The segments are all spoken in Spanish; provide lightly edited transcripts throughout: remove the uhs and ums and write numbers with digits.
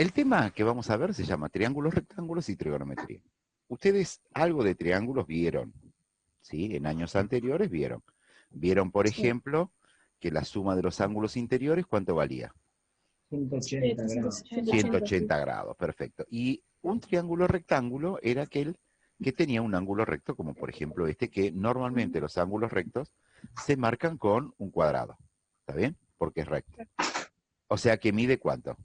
El tema que vamos a ver se llama triángulos, rectángulos y trigonometría. Ustedes algo de triángulos vieron, ¿sí? En años anteriores vieron. Vieron, por Sí. ejemplo, que la suma de los ángulos interiores, ¿cuánto valía? 180 grados. 180, sí. 180 grados, perfecto. Y un triángulo rectángulo era aquel que tenía un ángulo recto, como por ejemplo este, que normalmente los ángulos rectos se marcan con un cuadrado. ¿Está bien? Porque es recto. O sea que mide ¿cuánto?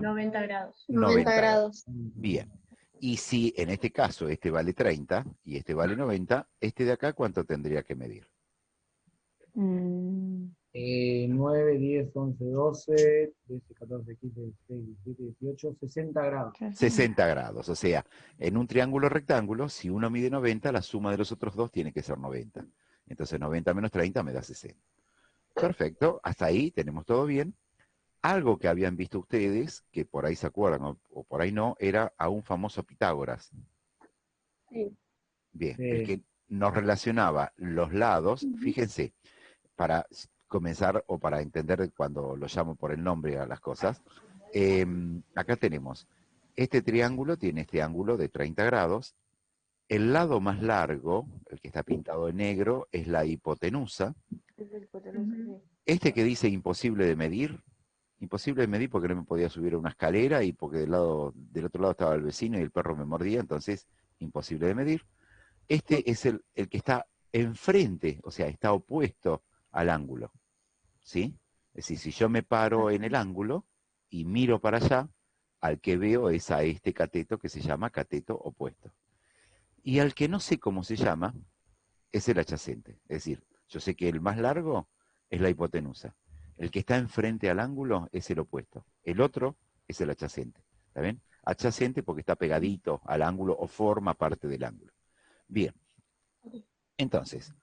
90 grados. 90 90 grados. grados. Bien. Y si en este caso este vale 30 y este vale 90, este de acá, ¿cuánto tendría que medir? 9, 10, 11, 12, 13, 14, 15, 16, 17, 18, 60 grados. 60 grados. O sea, en un triángulo rectángulo, si uno mide 90, la suma de los otros dos tiene que ser 90. Entonces 90 menos 30 me da 60. Perfecto, hasta ahí tenemos todo bien. Algo que habían visto ustedes, que por ahí se acuerdan o por ahí no, era a un famoso Pitágoras. Sí. Bien, el Sí. que nos relacionaba los lados, fíjense, para comenzar o para entender cuando lo llamo por el nombre a las cosas, acá tenemos, este triángulo tiene este ángulo de 30 grados, el lado más largo, el que está pintado de negro, es la hipotenusa. Este que dice imposible de medir porque no me podía subir a una escalera y porque del otro lado estaba el vecino y el perro me mordía, entonces imposible de medir. Este es el que está enfrente, o sea, está opuesto al ángulo, ¿sí? Es decir, si yo me paro en el ángulo y miro para allá, al que veo es a este cateto que se llama cateto opuesto. Y al que no sé cómo se llama, es el adyacente. Es decir, yo sé que el más largo es la hipotenusa. El que está enfrente al ángulo es el opuesto. El otro es el adyacente. ¿Está bien? Adyacente porque está pegadito al ángulo o forma parte del ángulo. Bien, entonces,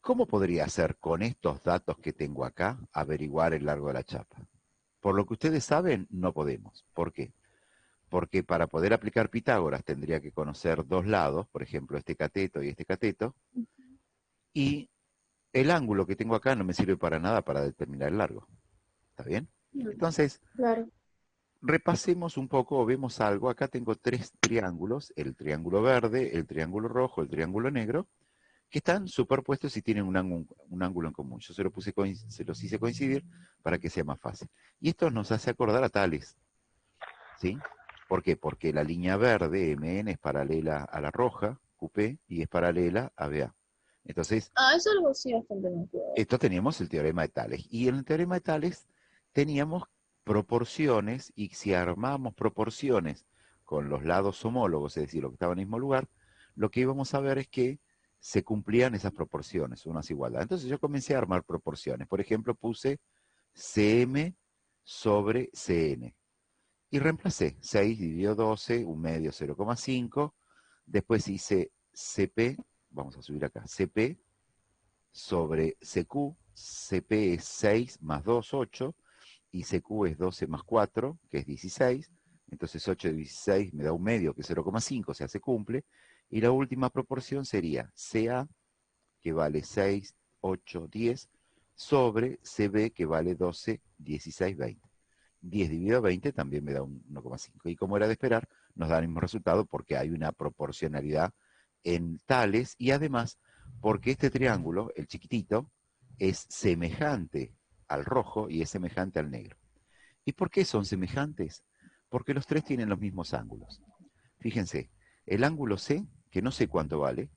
¿cómo podría ser con estos datos que tengo acá averiguar el largo de la chapa? Por lo que ustedes saben, no podemos. ¿Por qué? Porque para poder aplicar Pitágoras tendría que conocer dos lados, por ejemplo, este cateto, y el ángulo que tengo acá no me sirve para nada para determinar el largo. ¿Está bien? Entonces, Claro. repasemos un poco o vemos algo. Acá tengo tres triángulos, el triángulo verde, el triángulo rojo, el triángulo negro, que están superpuestos y tienen un ángulo en común. Yo se los hice coincidir para que sea más fácil. Y esto nos hace acordar a Tales, ¿sí? ¿Por qué? Porque la línea verde, MN, es paralela a la roja, QP, y es paralela a BA. Entonces, Ah, eso algo sí bastante me acuerdo. esto teníamos el teorema de Tales. Y en el teorema de Tales teníamos proporciones, y si armábamos proporciones con los lados homólogos, es decir, lo que estaba en el mismo lugar, lo que íbamos a ver es que se cumplían esas proporciones, unas igualdades. Entonces yo comencé a armar proporciones. Por ejemplo, puse CM sobre CN. Y reemplacé 6 dividido 12, un medio 0,5. Después hice CP, vamos a subir acá, CP sobre CQ. CP es 6 más 2, 8. Y CQ es 12 más 4, que es 16. Entonces 8 de 16 me da un medio, que es 0,5, o sea, se cumple. Y la última proporción sería CA, que vale 6, 8, 10, sobre CB, que vale 12, 16, 20. 10 dividido 20 también me da un 1,5. Y como era de esperar, nos da el mismo resultado porque hay una proporcionalidad en tales y además porque este triángulo, el chiquitito, es semejante al rojo y es semejante al negro. ¿Y por qué son semejantes? Porque los tres tienen los mismos ángulos. Fíjense, el ángulo C, que no sé cuánto vale,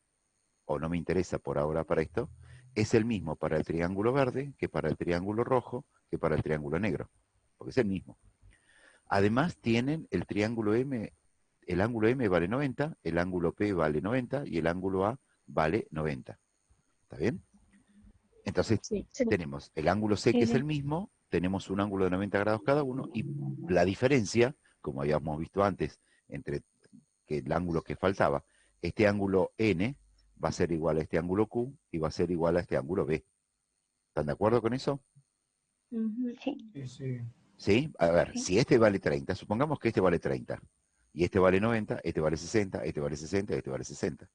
o no me interesa por ahora para esto, es el mismo para el triángulo verde que para el triángulo rojo que para el triángulo negro, porque es el mismo. Además tienen el triángulo M, el ángulo M vale 90, el ángulo P vale 90 y el ángulo A vale 90. ¿Está bien? Entonces Sí. tenemos el ángulo C que es el mismo, tenemos un ángulo de 90 grados cada uno y la diferencia, como habíamos visto antes, entre que el ángulo que faltaba, este ángulo N va a ser igual a este ángulo Q y va a ser igual a este ángulo B. ¿Están de acuerdo con eso? Sí, sí. ¿Sí? A ver, si este vale 30, supongamos que este vale 30, y este vale 90, este vale 60, este vale 60, este vale 60.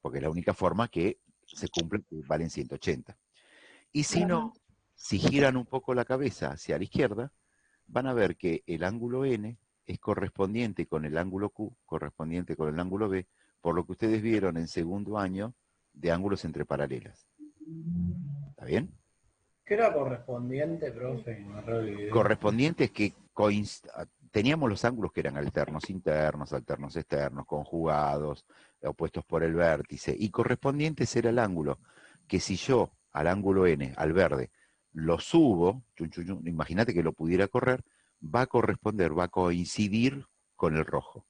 Porque es la única forma que se cumple, que valen 180. Y si no, si giran un poco la cabeza hacia la izquierda, van a ver que el ángulo N es correspondiente con el ángulo Q, correspondiente con el ángulo B, por lo que ustedes vieron en segundo año de ángulos entre paralelas. ¿Está bien? ¿Qué era correspondiente, profe? Me re olvidé. Correspondiente es que teníamos los ángulos que eran alternos internos, alternos externos, conjugados, opuestos por el vértice, y correspondientes era el ángulo que si yo al ángulo N, al verde, lo subo, imagínate que lo pudiera correr, va a corresponder, va a coincidir con el rojo.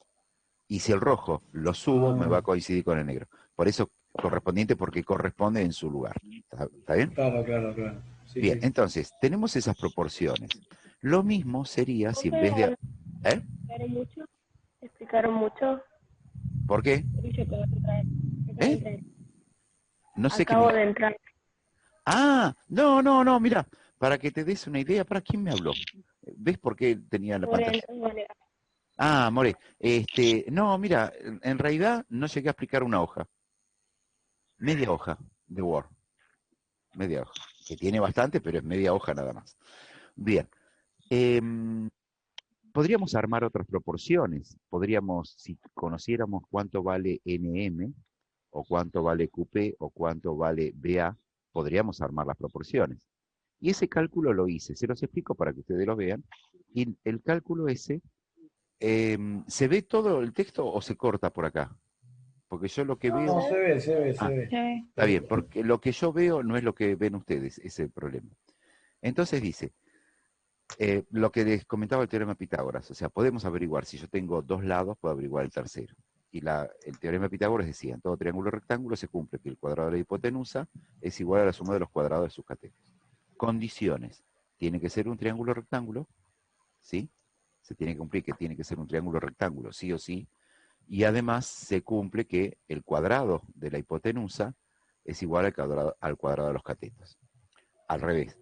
Y si el rojo lo subo, me va a coincidir con el negro. Por eso correspondiente, porque corresponde en su lugar. ¿Está bien? Claro, claro, claro. Sí, Bien, sí. entonces, tenemos esas proporciones. Lo mismo sería si en vez de... ¿Eh? ¿Explicaron mucho? ¿Explicaron mucho? ¿Por qué? ¿Eh? No sé qué Acabo me... de entrar. Ah, no, mira, para que te des una idea, ¿para quién me habló? ¿Ves por qué tenía la pantalla? Ah, More, no, mira, en realidad no llegué a explicar una hoja. Media hoja de Word. Media hoja. Que tiene bastante, pero es media hoja nada más. Bien. Podríamos armar otras proporciones. Podríamos, si conociéramos cuánto vale NM, o cuánto vale QP, o cuánto vale BA, podríamos armar las proporciones. Y ese cálculo lo hice. Se los explico para que ustedes lo vean. Y el cálculo ese, ¿se ve todo el texto o se corta por acá? Porque yo lo que veo... No, se ve, se ve, se Ah, ve. está bien, porque lo que yo veo no es lo que ven ustedes, ese es el problema. Entonces dice, lo que les comentaba el teorema de Pitágoras, o sea, podemos averiguar, si yo tengo dos lados, puedo averiguar el tercero. Y el teorema de Pitágoras decía, en todo triángulo rectángulo se cumple que el cuadrado de la hipotenusa es igual a la suma de los cuadrados de sus catetos. Condiciones, tiene que ser un triángulo rectángulo, ¿sí? Se tiene que cumplir que tiene que ser un triángulo rectángulo, sí o sí, y además se cumple que el cuadrado de la hipotenusa es igual al cuadrado de los catetos. Al revés,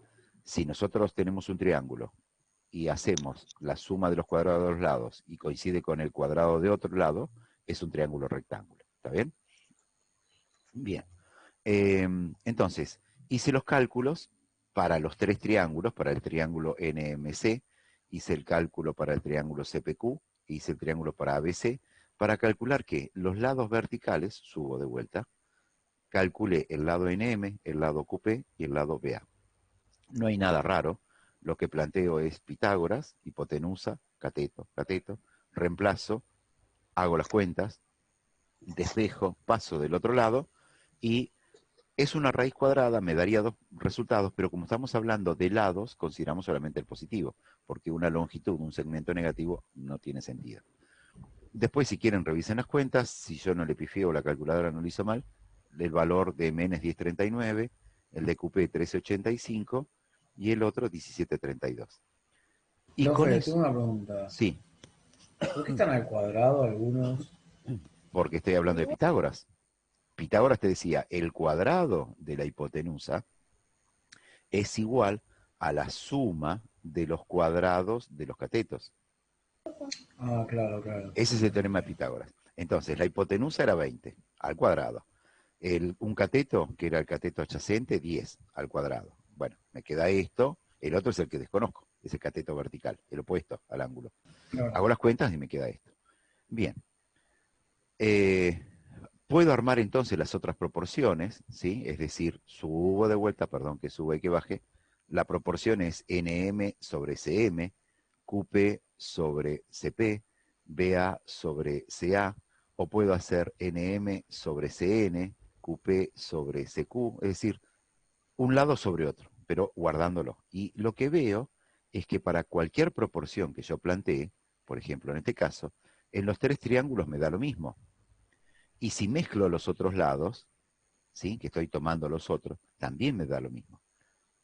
si nosotros tenemos un triángulo y hacemos la suma de los cuadrados de los lados y coincide con el cuadrado de otro lado, es un triángulo rectángulo. ¿Está bien? Bien. Entonces, hice los cálculos para los tres triángulos, para el triángulo NMC, hice el cálculo para el triángulo CPQ, hice el triángulo para ABC, para calcular que los lados verticales, subo de vuelta, calculé el lado NM, el lado QP y el lado BA. No hay nada raro, lo que planteo es Pitágoras, hipotenusa, cateto, cateto, reemplazo, hago las cuentas, despejo, paso del otro lado y es una raíz cuadrada, me daría dos resultados, pero como estamos hablando de lados, consideramos solamente el positivo, porque una longitud, un segmento negativo, no tiene sentido. Después, si quieren, revisen las cuentas. Si yo no le pifié o la calculadora no lo hizo mal, el valor de MN es 1039, el de QP 1385 y el otro 1732. Y Profe, con tengo eso, una pregunta. sí, ¿Por qué están al cuadrado algunos? porque estoy hablando de Pitágoras. Pitágoras te decía, el cuadrado de la hipotenusa es igual a la suma de los cuadrados de los catetos. Ah, claro, claro. Ese es el teorema de Pitágoras. Entonces, la hipotenusa era 20 al cuadrado. Un cateto, que era el cateto adyacente, 10 al cuadrado. Bueno, me queda esto. El otro es el que desconozco, es el cateto vertical, el opuesto al ángulo. Claro. Hago las cuentas y me queda esto. Bien. Puedo armar entonces las otras proporciones, ¿sí? Es decir, subo de vuelta, perdón, que suba y que baje. La proporción es NM sobre CM, QP sobre CP, BA sobre CA, o puedo hacer NM sobre CN, QP sobre CQ, es decir, un lado sobre otro, pero guardándolo. Y lo que veo es que para cualquier proporción que yo plantee, por ejemplo, en este caso, en los tres triángulos me da lo mismo. Y si mezclo los otros lados, ¿sí? Que estoy tomando los otros, también me da lo mismo.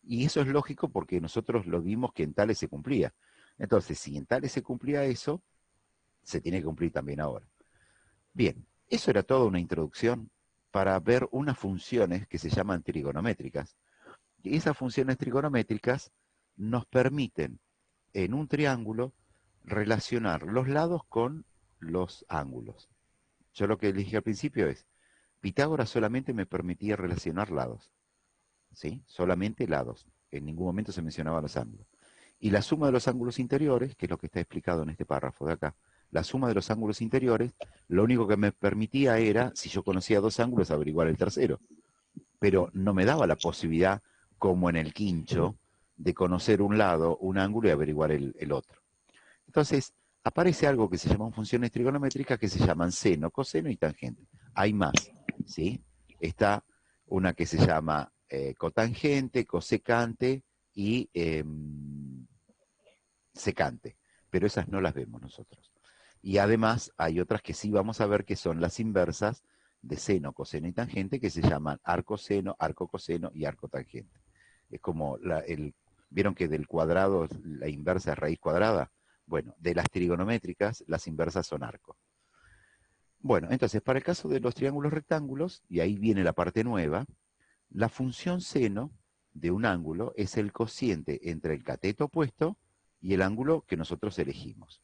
Y eso es lógico porque nosotros lo vimos que en tales se cumplía. Entonces, si en tales se cumplía eso, se tiene que cumplir también ahora. Bien, eso era toda una introducción para ver unas funciones que se llaman trigonométricas. Y esas funciones trigonométricas nos permiten, en un triángulo, relacionar los lados con los ángulos. Yo lo que dije al principio es, Pitágoras solamente me permitía relacionar lados, ¿sí? Solamente lados. En ningún momento se mencionaban los ángulos. Y la suma de los ángulos interiores, que es lo que está explicado en este párrafo de acá, la suma de los ángulos interiores, lo único que me permitía era, si yo conocía dos ángulos, averiguar el tercero. Pero no me daba la posibilidad, como en el quincho, de conocer un lado, un ángulo y averiguar el otro. Entonces, aparece algo que se llaman funciones trigonométricas que se llaman seno, coseno y tangente. Hay más, ¿sí? Está una que se llama cotangente, cosecante y secante, pero esas no las vemos nosotros. Y además hay otras que sí vamos a ver que son las inversas de seno, coseno y tangente, que se llaman arcoseno, arcocoseno y arcotangente. Es como ¿vieron que del cuadrado la inversa es raíz cuadrada? Bueno, de las trigonométricas, las inversas son arco. Bueno, entonces, para el caso de los triángulos rectángulos, y ahí viene la parte nueva, la función seno de un ángulo es el cociente entre el cateto opuesto y el ángulo que nosotros elegimos.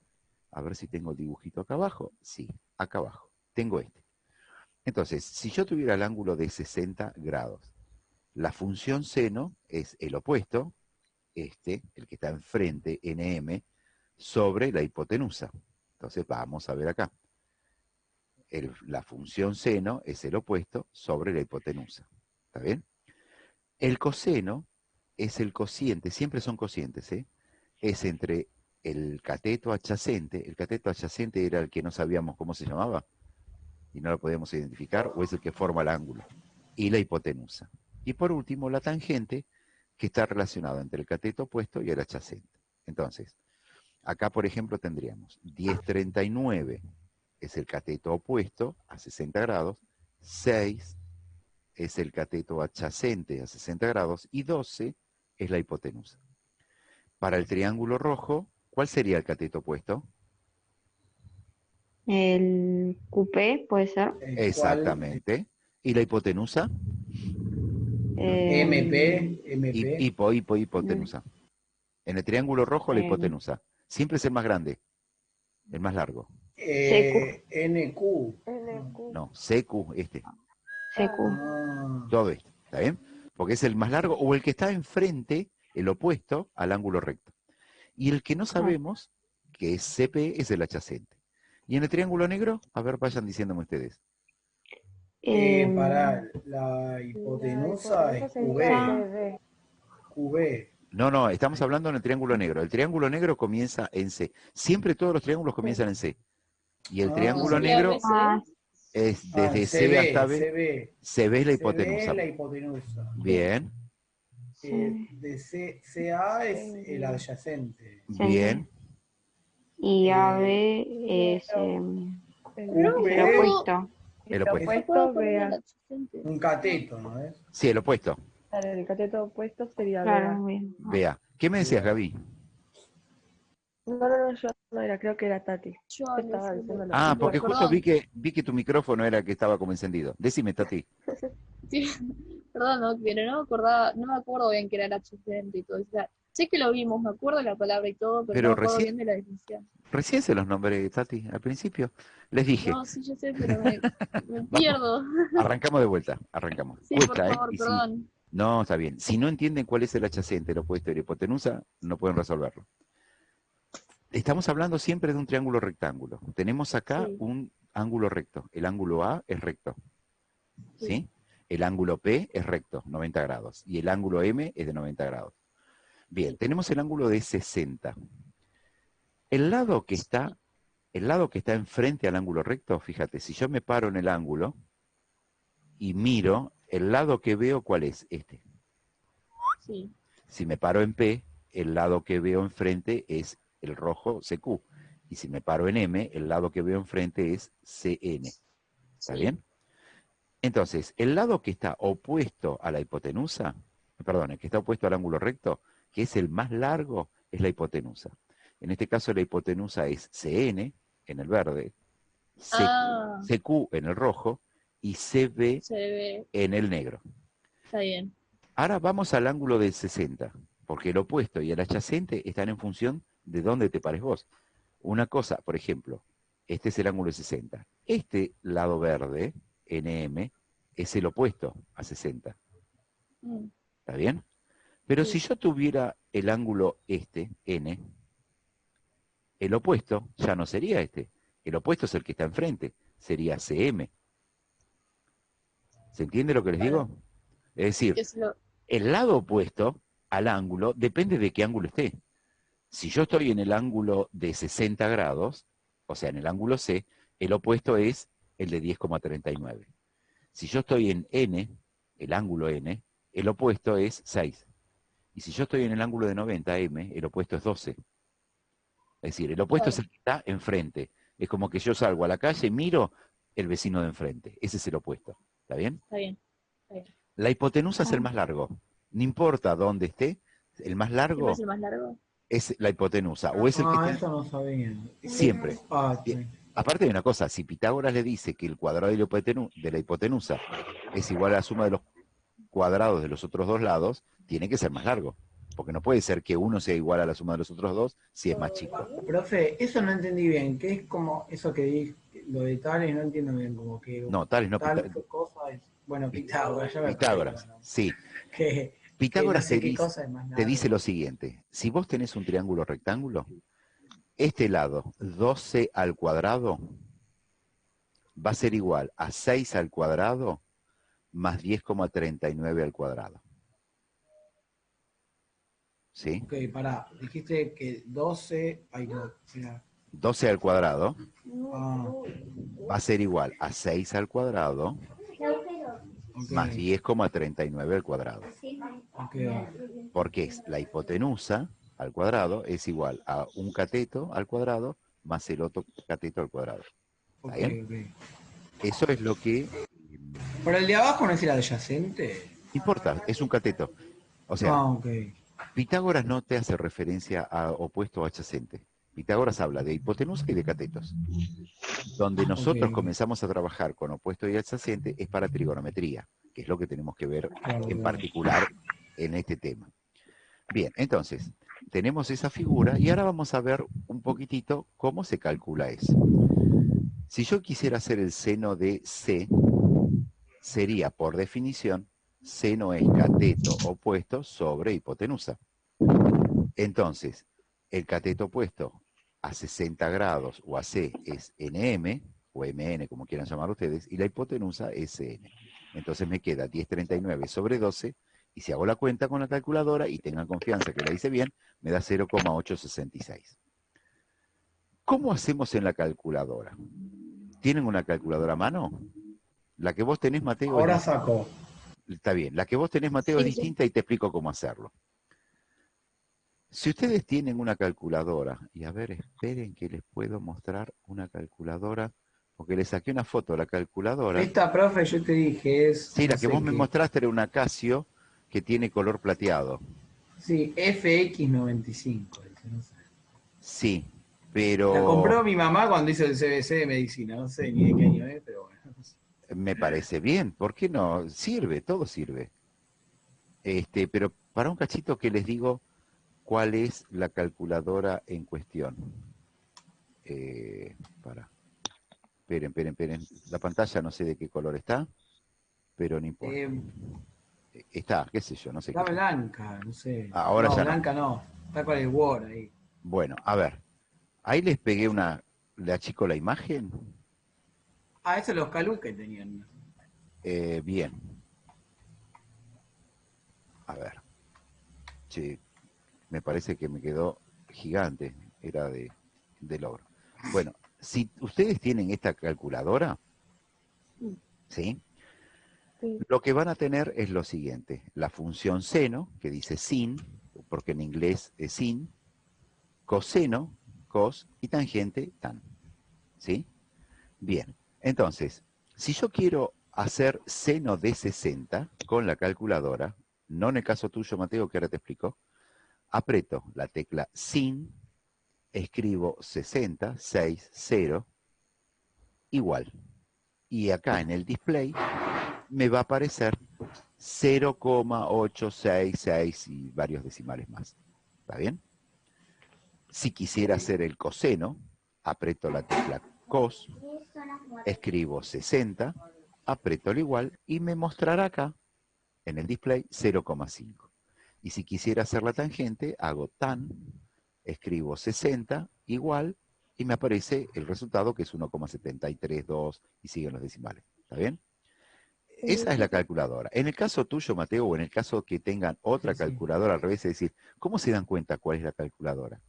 A ver si tengo el dibujito acá abajo. Sí, acá abajo. Tengo este. Entonces, si yo tuviera el ángulo de 60 grados, la función seno es el opuesto, el que está enfrente, NM, sobre la hipotenusa. Entonces vamos a ver acá. La función seno es el opuesto sobre la hipotenusa. ¿Está bien? El coseno es el cociente, siempre son cocientes, ¿eh? Es entre el cateto adyacente. El cateto adyacente era el que no sabíamos cómo se llamaba y no lo podíamos identificar, o es el que forma el ángulo, y la hipotenusa. Y por último, la tangente, que está relacionada entre el cateto opuesto y el adyacente. Entonces, acá, por ejemplo, tendríamos 10,39 es el cateto opuesto a 60 grados, 6 es el cateto adyacente a 60 grados y 12 es la hipotenusa. Para el triángulo rojo, ¿cuál sería el cateto opuesto? El QP puede ser. Exactamente. ¿Y la hipotenusa? MP. Hipotenusa. En el triángulo rojo, la hipotenusa. Siempre es el más grande, el más largo. NQ. No, CQ, CQ. todo esto, ¿está bien? Porque es el más largo o el que está enfrente, el opuesto al ángulo recto. Y el que no sabemos, que es CP, es el adyacente. Y en el triángulo negro, a ver, vayan diciéndome ustedes. Para la hipotenusa es QB. QB. No, estamos hablando en el triángulo negro. El triángulo negro comienza en C. Siempre todos los triángulos comienzan en C. Y el triángulo negro es desde C hasta B. Se ve la hipotenusa. la hipotenusa. Bien. De CA es el adyacente. Bien. Y AB es el opuesto. El opuesto. Opuesto, vea. Un cateto, ¿no es? Sí, el opuesto. El cateto opuesto sería Claro, vea. bien. Vea. ¿Qué me decías, Gaby? No, yo no era, creo que era Tati. Yo estaba diciendo lo Ah, mismo. porque justo vi que tu micrófono era el que estaba como encendido. Decime, Tati. Sí, perdón, no, pero no me acordaba, no me acuerdo bien que era el adyacente y todo eso. O sea, sé que lo vimos, me acuerdo la palabra y todo, pero Pero no me acuerdo recién- bien de la definición. Recién se los nombré, Tati, al principio. Les dije. No, sí, yo sé, pero me Vamos. pierdo. Arrancamos de vuelta, arrancamos. Sí, por Cuesta, favor, Y si- perdón. No, está bien. Si no entienden cuál es el adyacente, el opuesto y la hipotenusa, no pueden resolverlo. Estamos hablando siempre de un triángulo rectángulo. Tenemos acá Sí. un ángulo recto. El ángulo A es recto. ¿Sí? El ángulo P es recto, 90 grados. Y el ángulo M es de 90 grados. Bien, tenemos el ángulo de 60. El lado que está enfrente al ángulo recto, fíjate, si yo me paro en el ángulo y miro, el lado que veo, ¿cuál es? Este. Sí. Si me paro en P, el lado que veo enfrente es el rojo CQ. Y si me paro en M, el lado que veo enfrente es CN. ¿Está bien? Entonces, el lado que está opuesto a la hipotenusa, perdón, el que está opuesto al ángulo recto, que es el más largo, es la hipotenusa. En este caso, la hipotenusa es CN, en el verde, CQ en el rojo, y CB Se ve, en el negro. está bien. Ahora vamos al ángulo de 60, porque el opuesto y el adyacente están en función de dónde te pares vos. Una cosa, por ejemplo, este es el ángulo de 60. Este lado verde, NM, es el opuesto a 60. Mm, ¿Está bien? Pero si yo tuviera el ángulo este, n, el opuesto ya no sería este. El opuesto es el que está enfrente, sería CM. ¿Se entiende lo que les digo? Es decir, Es lo, el lado opuesto al ángulo depende de qué ángulo esté. Si yo estoy en el ángulo de 60 grados, o sea, en el ángulo C, el opuesto es el de 10,39. Si yo estoy en N, el ángulo N, el opuesto es 6. Y si yo estoy en el ángulo de 90 M, el opuesto es 12. Es decir, el opuesto es claro, el que está enfrente. Es como que yo salgo a la calle y miro el vecino de enfrente. Ese es el opuesto. ¿Está bien? está bien. Está bien. La hipotenusa es el más largo. No importa dónde esté, el más ¿Siempre largo es el más largo? es la hipotenusa. O es el que Ah, está eso no sabía. siempre. Ah, sí. Aparte de una cosa, si Pitágoras le dice que el cuadrado de la hipotenusa es igual a la suma de los cuadrados de los otros dos lados, tiene que ser más largo. Porque no puede ser que uno sea igual a la suma de los otros dos si es más chico. Profe, eso no entendí bien. ¿Qué es como eso que dije? Lo de tales no entiendo bien. Como que No, tales no, tal cosa es. Bueno, Pitágoras, ya me Pitágoras, perdí, ¿no? sí. Que no Pitágoras sé qué cosa es más te dice largo. lo siguiente. Si vos tenés un triángulo rectángulo, este lado, 12 al cuadrado, va a ser igual a 6 al cuadrado más 10,39 al cuadrado. ¿Sí? Ok, pará. Dijiste que 12. Ay, no. Mira. 12 al cuadrado Ah, va a ser igual a 6 al cuadrado ok. más 10,39 al cuadrado. Ok. Porque es la hipotenusa al cuadrado es igual a un cateto al cuadrado más el otro cateto al cuadrado. ¿Está Ok, bien? ok. Eso es lo que ¿Pero el de abajo no es el adyacente? importa, es un cateto. O sea, Ah, ok. Pitágoras no te hace referencia a opuesto o adyacente. Pitágoras habla de hipotenusa y de catetos. Donde Ok, nosotros ok. comenzamos a trabajar con opuesto y adyacente es para trigonometría, que es lo que tenemos que ver Claro, en claro. particular en este tema. Bien, entonces, tenemos esa figura y ahora vamos a ver un poquitito cómo se calcula eso. Si yo quisiera hacer el seno de C, sería, por definición, seno es cateto opuesto sobre hipotenusa. Entonces, el cateto opuesto a 60 grados o a C es NM, o MN, como quieran llamar ustedes, y la hipotenusa es CN. Entonces me queda 1039 sobre 12, y si hago la cuenta con la calculadora, y tengan confianza que la hice bien, me da 0,866. ¿Cómo hacemos en la calculadora? ¿Tienen una calculadora a mano? La que vos tenés, Mateo, es Ahora distinta. saco. Está bien, la que vos tenés, Mateo, es Sí, sí. distinta y te explico cómo hacerlo. Si ustedes tienen una calculadora, y a ver, esperen que les puedo mostrar una calculadora, porque les saqué una foto de la calculadora. Esta, profe, yo te dije, es, Sí, no la que sé vos me qué. mostraste era una Casio que tiene color plateado. Sí, FX95. No sé. Sí, La pero compró mi mamá cuando hizo el CBC de medicina. No sé ni de qué año es, pero bueno. me parece bien. ¿Por qué no? Sirve, todo sirve. Pero para un cachito que les digo cuál es la calculadora en cuestión. Para. Esperen. La pantalla no sé de qué color está, pero no importa. Eh, Está, qué sé yo, no sé qué Está color. blanca, no sé. Ahora No, ya no. blanca no. Está con el Word ahí. Bueno, a ver. Ahí les pegué le achico la imagen. Ah, esos los Calú que tenían. Bien. A ver. Che, me parece que me quedó gigante. Era de logro. Bueno, si ustedes tienen esta calculadora, ¿sí? Sí. Lo que van a tener es lo siguiente. La función seno, que dice sin, porque en inglés es sin, coseno, cos, y tangente, tan. ¿Sí? Bien. Entonces, si yo quiero hacer seno de 60 con la calculadora, no en el caso tuyo, Mateo, que ahora te explico, aprieto la tecla sin, escribo 60, 6, 0, igual. Y acá en el display me va a aparecer 0,866 y varios decimales más. ¿Está bien? Si quisiera hacer el coseno, aprieto la tecla cos, escribo 60, aprieto el igual y me mostrará acá en el display 0,5. Y si quisiera hacer la tangente, hago tan, escribo 60 igual, y me aparece el resultado que es 1,732 y siguen los decimales. ¿Está bien? Esa es la calculadora. En el caso tuyo, Mateo, o en el caso que tengan otra calculadora al revés, es decir, ¿cómo se dan cuenta cuál es la calculadora?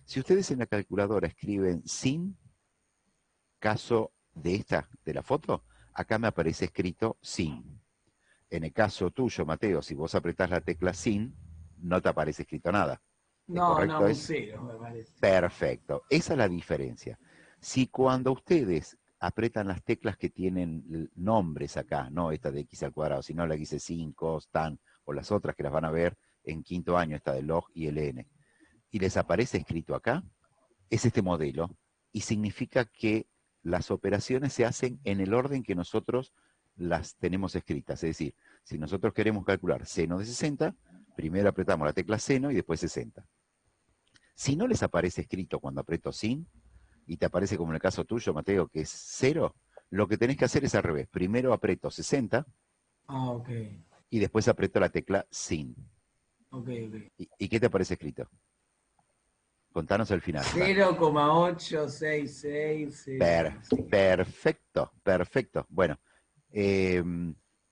Si ustedes en la calculadora escriben sin, caso de esta, de la foto, acá me aparece escrito sin. En el caso tuyo, Mateo, si vos apretás la tecla sin, no te aparece escrito nada. No, correcto un es? 0 me parece. Perfecto. Esa es la diferencia. Si cuando ustedes apretan las teclas que tienen nombres acá, no esta de x al cuadrado, sino la que dice 5, tan, o las otras que las van a ver en quinto año, esta de log y ln, y les aparece escrito acá, es este modelo, y significa que las operaciones se hacen en el orden que nosotros las tenemos escritas. Es decir, si nosotros queremos calcular seno de 60, primero apretamos la tecla seno y después 60. Si no les aparece escrito cuando aprieto sin, y te aparece como en el caso tuyo, Mateo, que es 0, lo que tenés que hacer es al revés. Primero aprieto 60 Ok. y después aprieto la tecla sin. Ok. ¿Y qué te aparece escrito? Contanos al final. 0,866. Perfecto. Bueno,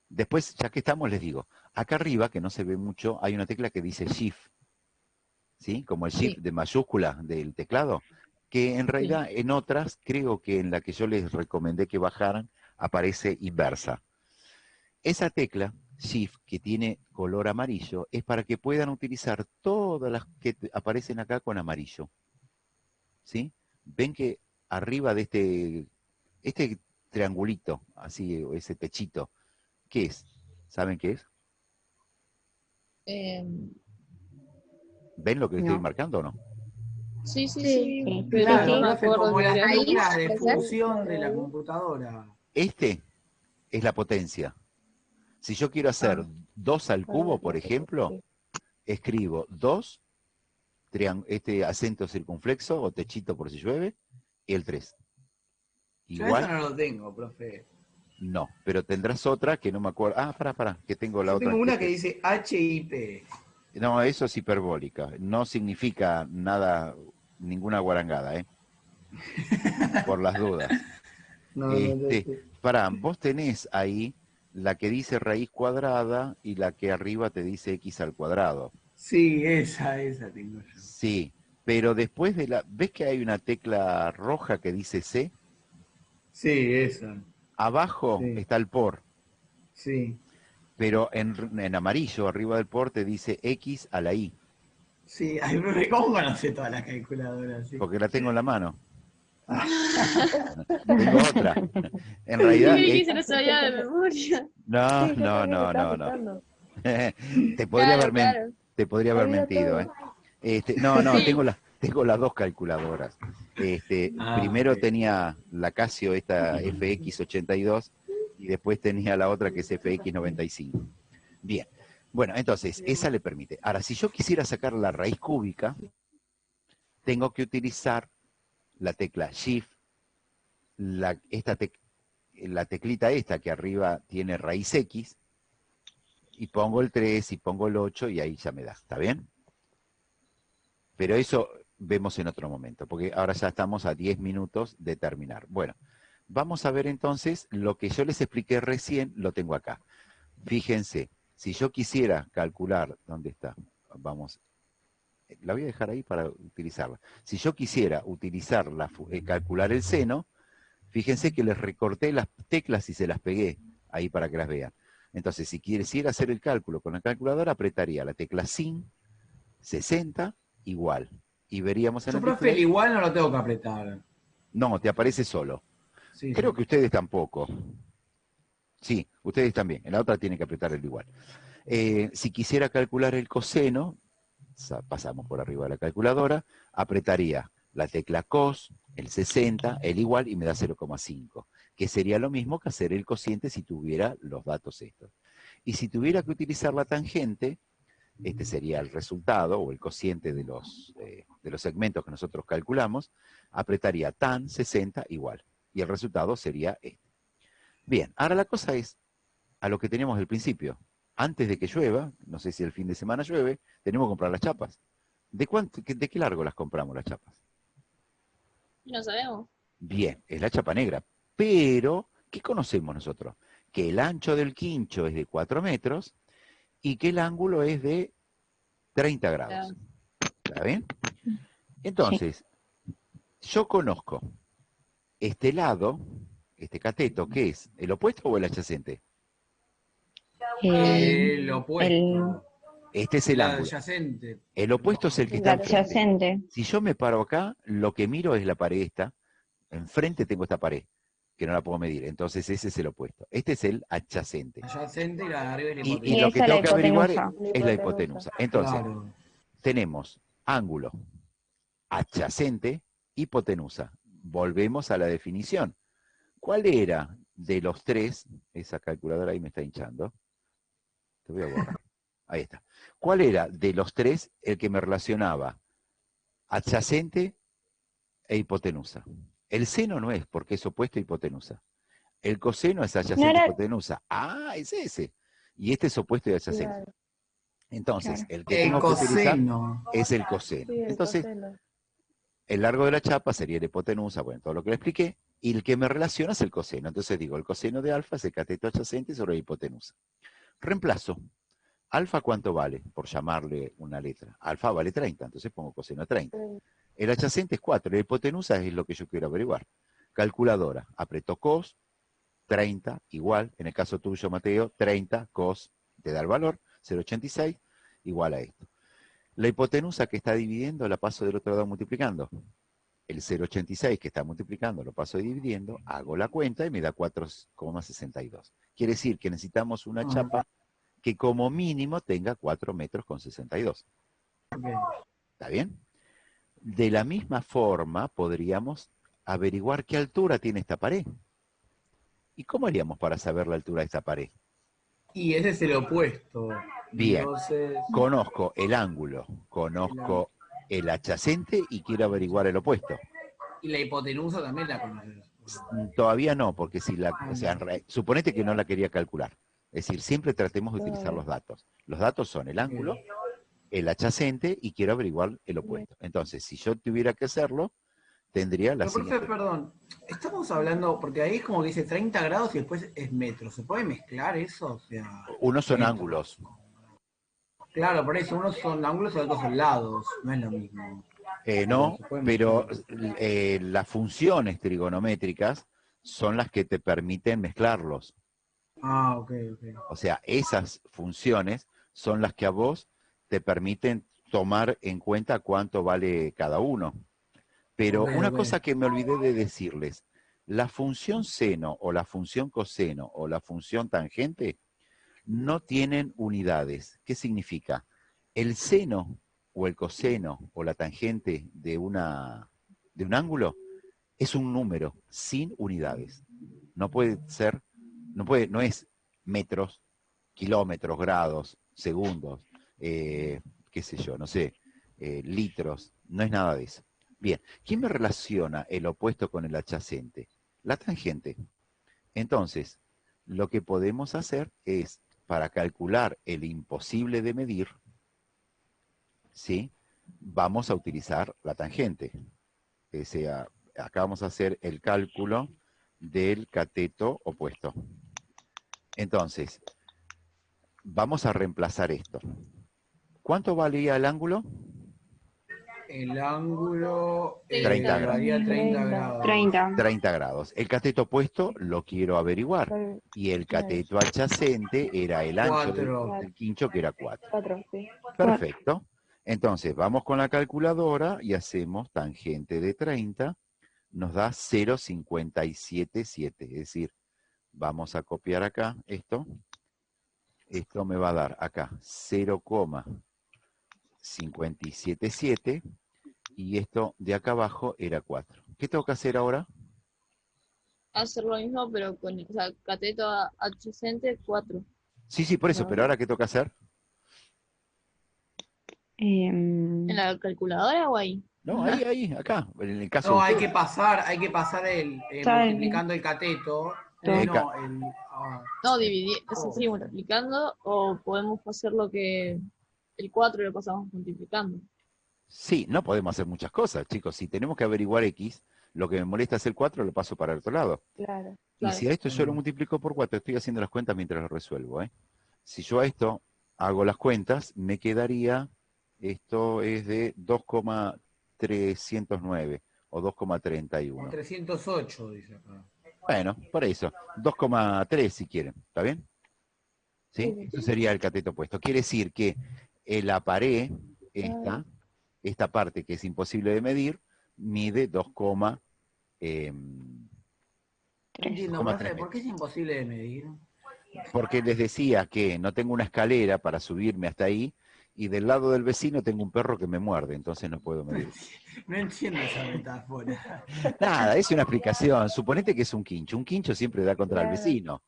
después, ya que estamos, les digo, acá arriba, que no se ve mucho, hay una tecla que dice Shift, ¿sí? Como el Shift de mayúscula del teclado, que en realidad en otras, creo que en la que yo les recomendé que bajaran, aparece inversa. Esa tecla, Shift, que tiene color amarillo, es para que puedan utilizar todas las que aparecen acá con amarillo. ¿Sí? Ven que arriba de este triangulito, así, o ese techito, ¿qué es? ¿Saben qué es? ¿Ven lo que estoy marcando o no? Sí. Claro, No me profe, acuerdo como qué la era. tecla de ¿Puede ser? función de la computadora. Este es la potencia. Si yo quiero hacer 2 al cubo, por ejemplo, escribo 2, este acento circunflexo o techito por si llueve, y el 3. Yo Igual. eso no lo tengo, profe. No, pero tendrás otra que no me acuerdo. Ah, pará, que tengo la Yo otra. tengo una que dice HIP. No, eso es hiperbólica. No significa nada, ninguna guarangada, ¿eh? Por las dudas. Pará, vos tenés ahí la que dice raíz cuadrada y la que arriba te dice x al cuadrado. Sí, esa tengo yo. Sí, pero después de la... ¿Ves que hay una tecla roja que dice C? Sí, esa. Abajo está el por. Sí. Pero en amarillo, arriba del por, te dice x a la y. Sí, ay, profe, ¿cómo conoce todas las calculadoras? Sí. Porque la tengo en la mano. Tengo otra. En realidad. Yo que se lo sabía de memoria. No. Te podría haber mentido, ¿eh? No, tengo las dos calculadoras. Primero tenía la Casio, esta FX82, y después tenía la otra que es FX95. Bien. Bueno, entonces, esa le permite. Ahora, si yo quisiera sacar la raíz cúbica, tengo que utilizar la tecla Shift, la teclita esta que arriba tiene raíz X, y pongo el 3 y pongo el 8 y ahí ya me da, ¿está bien? Pero eso vemos en otro momento, porque ahora ya estamos a 10 minutos de terminar. Bueno, vamos a ver entonces lo que yo les expliqué recién, lo tengo acá. Fíjense, si yo quisiera calcular, ¿dónde está? Vamos, la voy a dejar ahí para utilizarla. Si yo quisiera calcular el seno, fíjense que les recorté las teclas y se las pegué ahí para que las vean. Entonces, si quisiera hacer el cálculo con la calculadora, apretaría la tecla sin, 60, igual. Y veríamos en el profe, display. el igual no lo tengo que apretar. No, te aparece solo. Sí, Creo que ustedes tampoco. Sí, ustedes también. En la otra tienen que apretar el igual. Si quisiera calcular el coseno, pasamos por arriba de la calculadora, apretaría la tecla cos, el 60, el igual, y me da 0,5, que sería lo mismo que hacer el cociente si tuviera los datos estos. Y si tuviera que utilizar la tangente, este sería el resultado, o el cociente de los segmentos que nosotros calculamos, apretaría tan 60 igual, y el resultado sería este. Bien, ahora la cosa es a lo que teníamos al principio. antes de que llueva, no sé si el fin de semana llueve, tenemos que comprar las chapas. ¿De qué largo las compramos las chapas? No sabemos. Bien, es la chapa negra. Pero, ¿qué conocemos nosotros? Que el ancho del quincho es de 4 metros y que el ángulo es de 30 grados. ¿Está bien? Entonces, yo conozco este lado, este cateto, ¿qué es? ¿El opuesto o el adyacente? El opuesto. Este es el El ángulo. adyacente. El opuesto es el que El está enfrente. adyacente. Si yo me paro acá, lo que miro es la pared esta. Enfrente tengo esta pared, que no la puedo medir. Entonces ese es el opuesto. Este es el adyacente. Adyacente y la de arriba es la Y hipotenusa. lo que esa es la tengo que averiguar hipotenusa. es la hipotenusa. Entonces, Claro. tenemos ángulo, adyacente, hipotenusa. Volvemos a la definición. ¿Cuál era de los tres? Esa calculadora ahí me está hinchando. Te voy a borrar. Ahí está. ¿Cuál era de los tres el que me relacionaba adyacente e hipotenusa? El seno no es, porque es opuesto a hipotenusa. El coseno es adyacente a hipotenusa. Ah, es ese. Y este es opuesto y adyacente. Claro. Entonces, Claro. el que El tengo que utilizar coseno. es el coseno. Sí, el Entonces, coseno. el largo de la chapa sería la hipotenusa, bueno, todo lo que le expliqué, y el que me relaciona es el coseno. Entonces digo, el coseno de alfa es el cateto adyacente sobre la hipotenusa. Reemplazo. ¿Alfa cuánto vale? Por llamarle una letra. Alfa vale 30, entonces pongo coseno 30. El adyacente es 4, la hipotenusa es lo que yo quiero averiguar. Calculadora, aprieto cos, 30, igual, en el caso tuyo, Mateo, 30 cos, te da el valor, 0,86, igual a esto. La hipotenusa que está dividiendo la paso del otro lado multiplicando. El 0,86 que está multiplicando lo paso dividiendo, hago la cuenta y me da 4,62. Quiere decir que necesitamos una chapa que como mínimo tenga 4 metros con 62. Okay. ¿Está bien? De la misma forma podríamos averiguar qué altura tiene esta pared. ¿Y cómo haríamos para saber la altura de esta pared? Y ese es el opuesto. Bien, Entonces, conozco el ángulo, conozco el adyacente y quiero averiguar el opuesto. y la hipotenusa también la conoces. Todavía no, porque si la, o sea, suponete que no la quería calcular. Es decir, siempre tratemos de utilizar los datos. Los datos son el ángulo, el adyacente y quiero averiguar el opuesto. Entonces, si yo tuviera que hacerlo, tendría la Pero, profe, siguiente. perdón, estamos hablando, porque ahí es como que dice 30 grados y después es metros. ¿Se puede mezclar eso? O sea, Unos son metros. ángulos. Claro, por eso, unos son ángulos y otros son lados. No es lo mismo. No, Se puede pero mezclar. las funciones trigonométricas son las que te permiten mezclarlos. Ah, ok, ok. O sea, esas funciones son las que a vos te permiten tomar en cuenta cuánto vale cada uno. Pero Ok, una ok. cosa que me olvidé de decirles, la función seno o la función coseno o la función tangente no tienen unidades. ¿Qué significa? El seno o el coseno o la tangente de un ángulo es un número sin unidades. No puede ser, no es metros, kilómetros, grados, segundos, qué sé yo, no sé, litros, no es nada de eso. Bien, ¿quién me relaciona el opuesto con el adyacente? La tangente. Entonces, lo que podemos hacer es, para calcular el imposible de medir, ¿sí? Vamos a utilizar la tangente. O sea, acá vamos a hacer el cálculo del cateto opuesto. Entonces, vamos a reemplazar esto. ¿Cuánto valía el ángulo? El ángulo 30 grados. varía 30 grados. 30. 30 grados. El cateto opuesto lo quiero averiguar. Y el cateto adyacente era el ancho del quincho, que era 4. 4, sí. Perfecto. Entonces, vamos con la calculadora y hacemos tangente de 30. Nos da 0,577. Es decir, vamos a copiar acá esto. Esto me va a dar acá 0,577. Y esto de acá abajo era 4. ¿Qué tengo que hacer ahora? Hacer lo mismo, pero con, o sea, cateto adyacente 4. Sí, por eso, pero ahora ¿qué tengo que hacer? ¿En la calculadora o ahí? No, ahí, acá. En el caso No, de hay ustedes. que pasar el Está multiplicando el cateto. el No, No, dividir, eso sí, multiplicando, o podemos hacer lo que el 4 lo pasamos multiplicando. Sí, no podemos hacer muchas cosas, chicos. Si tenemos que averiguar X, lo que me molesta es el 4, lo paso para el otro lado. Claro. Y Claro. si a esto yo lo multiplico por 4, estoy haciendo las cuentas mientras lo resuelvo, ¿eh? Si yo a esto hago las cuentas, me quedaría, esto es de 2,309 o 2,31. 308, dice acá. Bueno, por eso, 2,3 si quieren, ¿está bien? ¿Sí? Sí, sí. Eso sería el cateto opuesto. Quiere decir que la pared, esta parte que es imposible de medir, mide 2,3 No entiendo, profe, ¿por qué es imposible de medir? porque les decía que no tengo una escalera para subirme hasta ahí y del lado del vecino tengo un perro que me muerde, entonces no puedo medir. No entiendo esa metáfora. Nada, es una explicación. Suponete que es un quincho siempre da contra el Claro. vecino.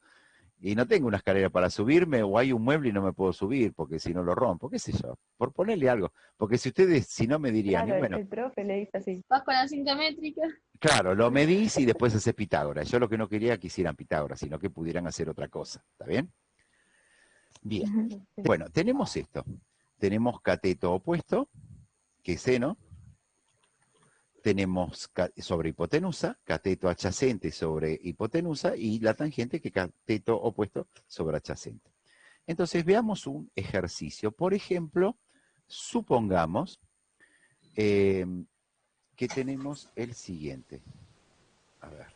Y no tengo una escalera para subirme, o hay un mueble y no me puedo subir, porque si no lo rompo, qué sé yo, por ponerle algo. Porque si ustedes, si no me dirían, Claro, y bueno, el profe le dice así. Vas con la cinta métrica. claro, lo medís y después haces Pitágoras. Yo lo que no quería que hicieran Pitágoras, sino que pudieran hacer otra cosa, ¿está bien? Bien, Sí. bueno, tenemos esto. Tenemos cateto opuesto, que es seno. Tenemos sobre hipotenusa, cateto adyacente sobre hipotenusa y la tangente que cateto opuesto sobre adyacente. Entonces veamos un ejercicio. Por ejemplo, supongamos que tenemos el siguiente. A ver.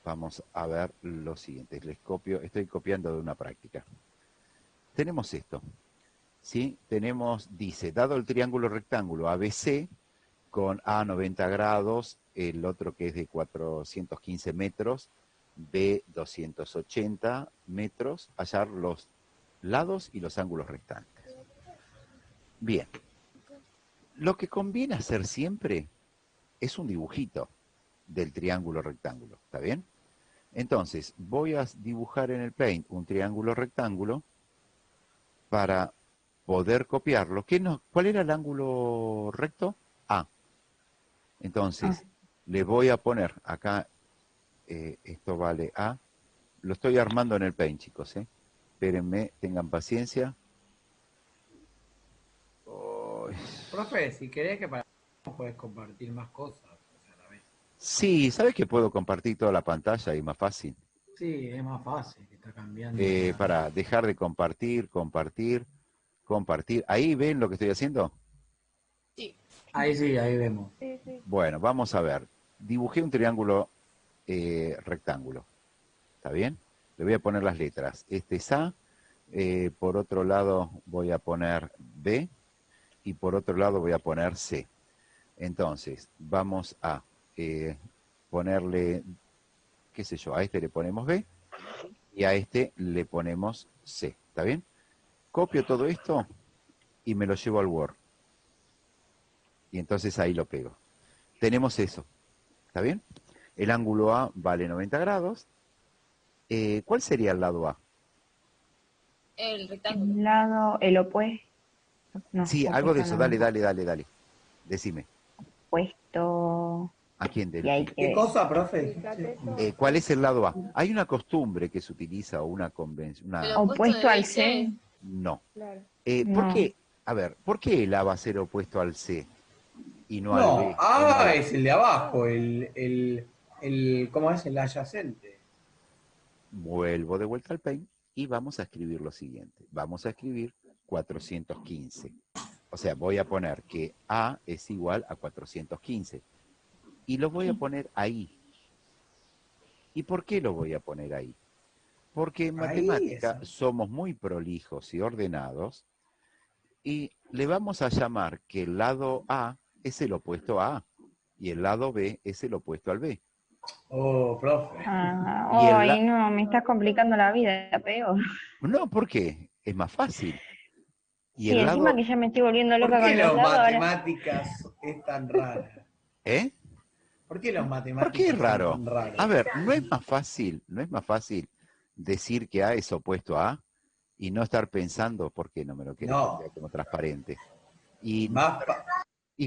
Vamos a ver lo siguiente. Les copio, estoy copiando de una práctica. Tenemos esto. ¿Sí? Tenemos, dice, dado el triángulo rectángulo ABC, con A 90 grados, el otro que es de 415 metros, B 280 metros, hallar los lados y los ángulos restantes. Bien, lo que conviene hacer siempre es un dibujito del triángulo rectángulo, ¿está bien? Entonces, voy a dibujar en el Paint un triángulo rectángulo para poder copiarlo. ¿Cuál era el ángulo recto? A. Entonces, le voy a poner acá, esto vale A. Lo estoy armando en el Paint, chicos, ¿eh? Espérenme, tengan paciencia. Oh. Profe, si querés que para puedes compartir más cosas a la vez. Sí, ¿sabes que puedo compartir toda la pantalla y más fácil? Sí, es más fácil, que está cambiando. Para dejar de compartir. ¿Ahí ven lo que estoy haciendo? Sí. Ahí sí, ahí vemos. Sí, sí. Bueno, vamos a ver. Dibujé un triángulo rectángulo. ¿Está bien? Le voy a poner las letras. Este es A, por otro lado voy a poner B y por otro lado voy a poner C. Entonces, vamos a ponerle, qué sé yo, a este le ponemos B y a este le ponemos C. ¿Está bien? Copio todo esto y me lo llevo al Word. Y entonces ahí lo pego. Tenemos eso. ¿Está bien? El ángulo A vale 90 grados. ¿Cuál sería el lado A? El rectángulo. El lado, el opuesto. No, Sí, algo de eso. opuesto no. Dale. Decime. Opuesto. ¿A quién? Y hay ¿Qué que... cosa, profe? El cateto, ¿Cuál es el lado A? Hay una costumbre que se utiliza o una convención. El Opuesto de al C. C. No. claro. ¿Por No. qué? A ver, ¿por qué el A va a ser opuesto al C y no al No, B? A es el de abajo, ¿cómo es? El adyacente. Vuelvo de vuelta al Paint y vamos a escribir lo siguiente. Vamos a escribir 415. O sea, voy a poner que A es igual a 415. Y lo voy a poner ahí. ¿Y por qué lo voy a poner ahí? Porque en Ahí, matemática eso. somos muy prolijos y ordenados y le vamos a llamar que el lado A es el opuesto a A y el lado B es el opuesto al B. Oh, profe. Y el Ay, no, me estás complicando la vida, peor. No, ¿por qué? Es más fácil. Y Sí, el encima lado... que ya me estoy volviendo ¿Por loca qué con los los lados ahora. matemáticas es tan rara? ¿Eh? ¿Por qué los ¿Por matemáticos qué es son raro? tan raros? A ver, no es más fácil decir que A es opuesto a A y no estar pensando, ¿por qué no me lo querés No. cambiar como transparente? Y Más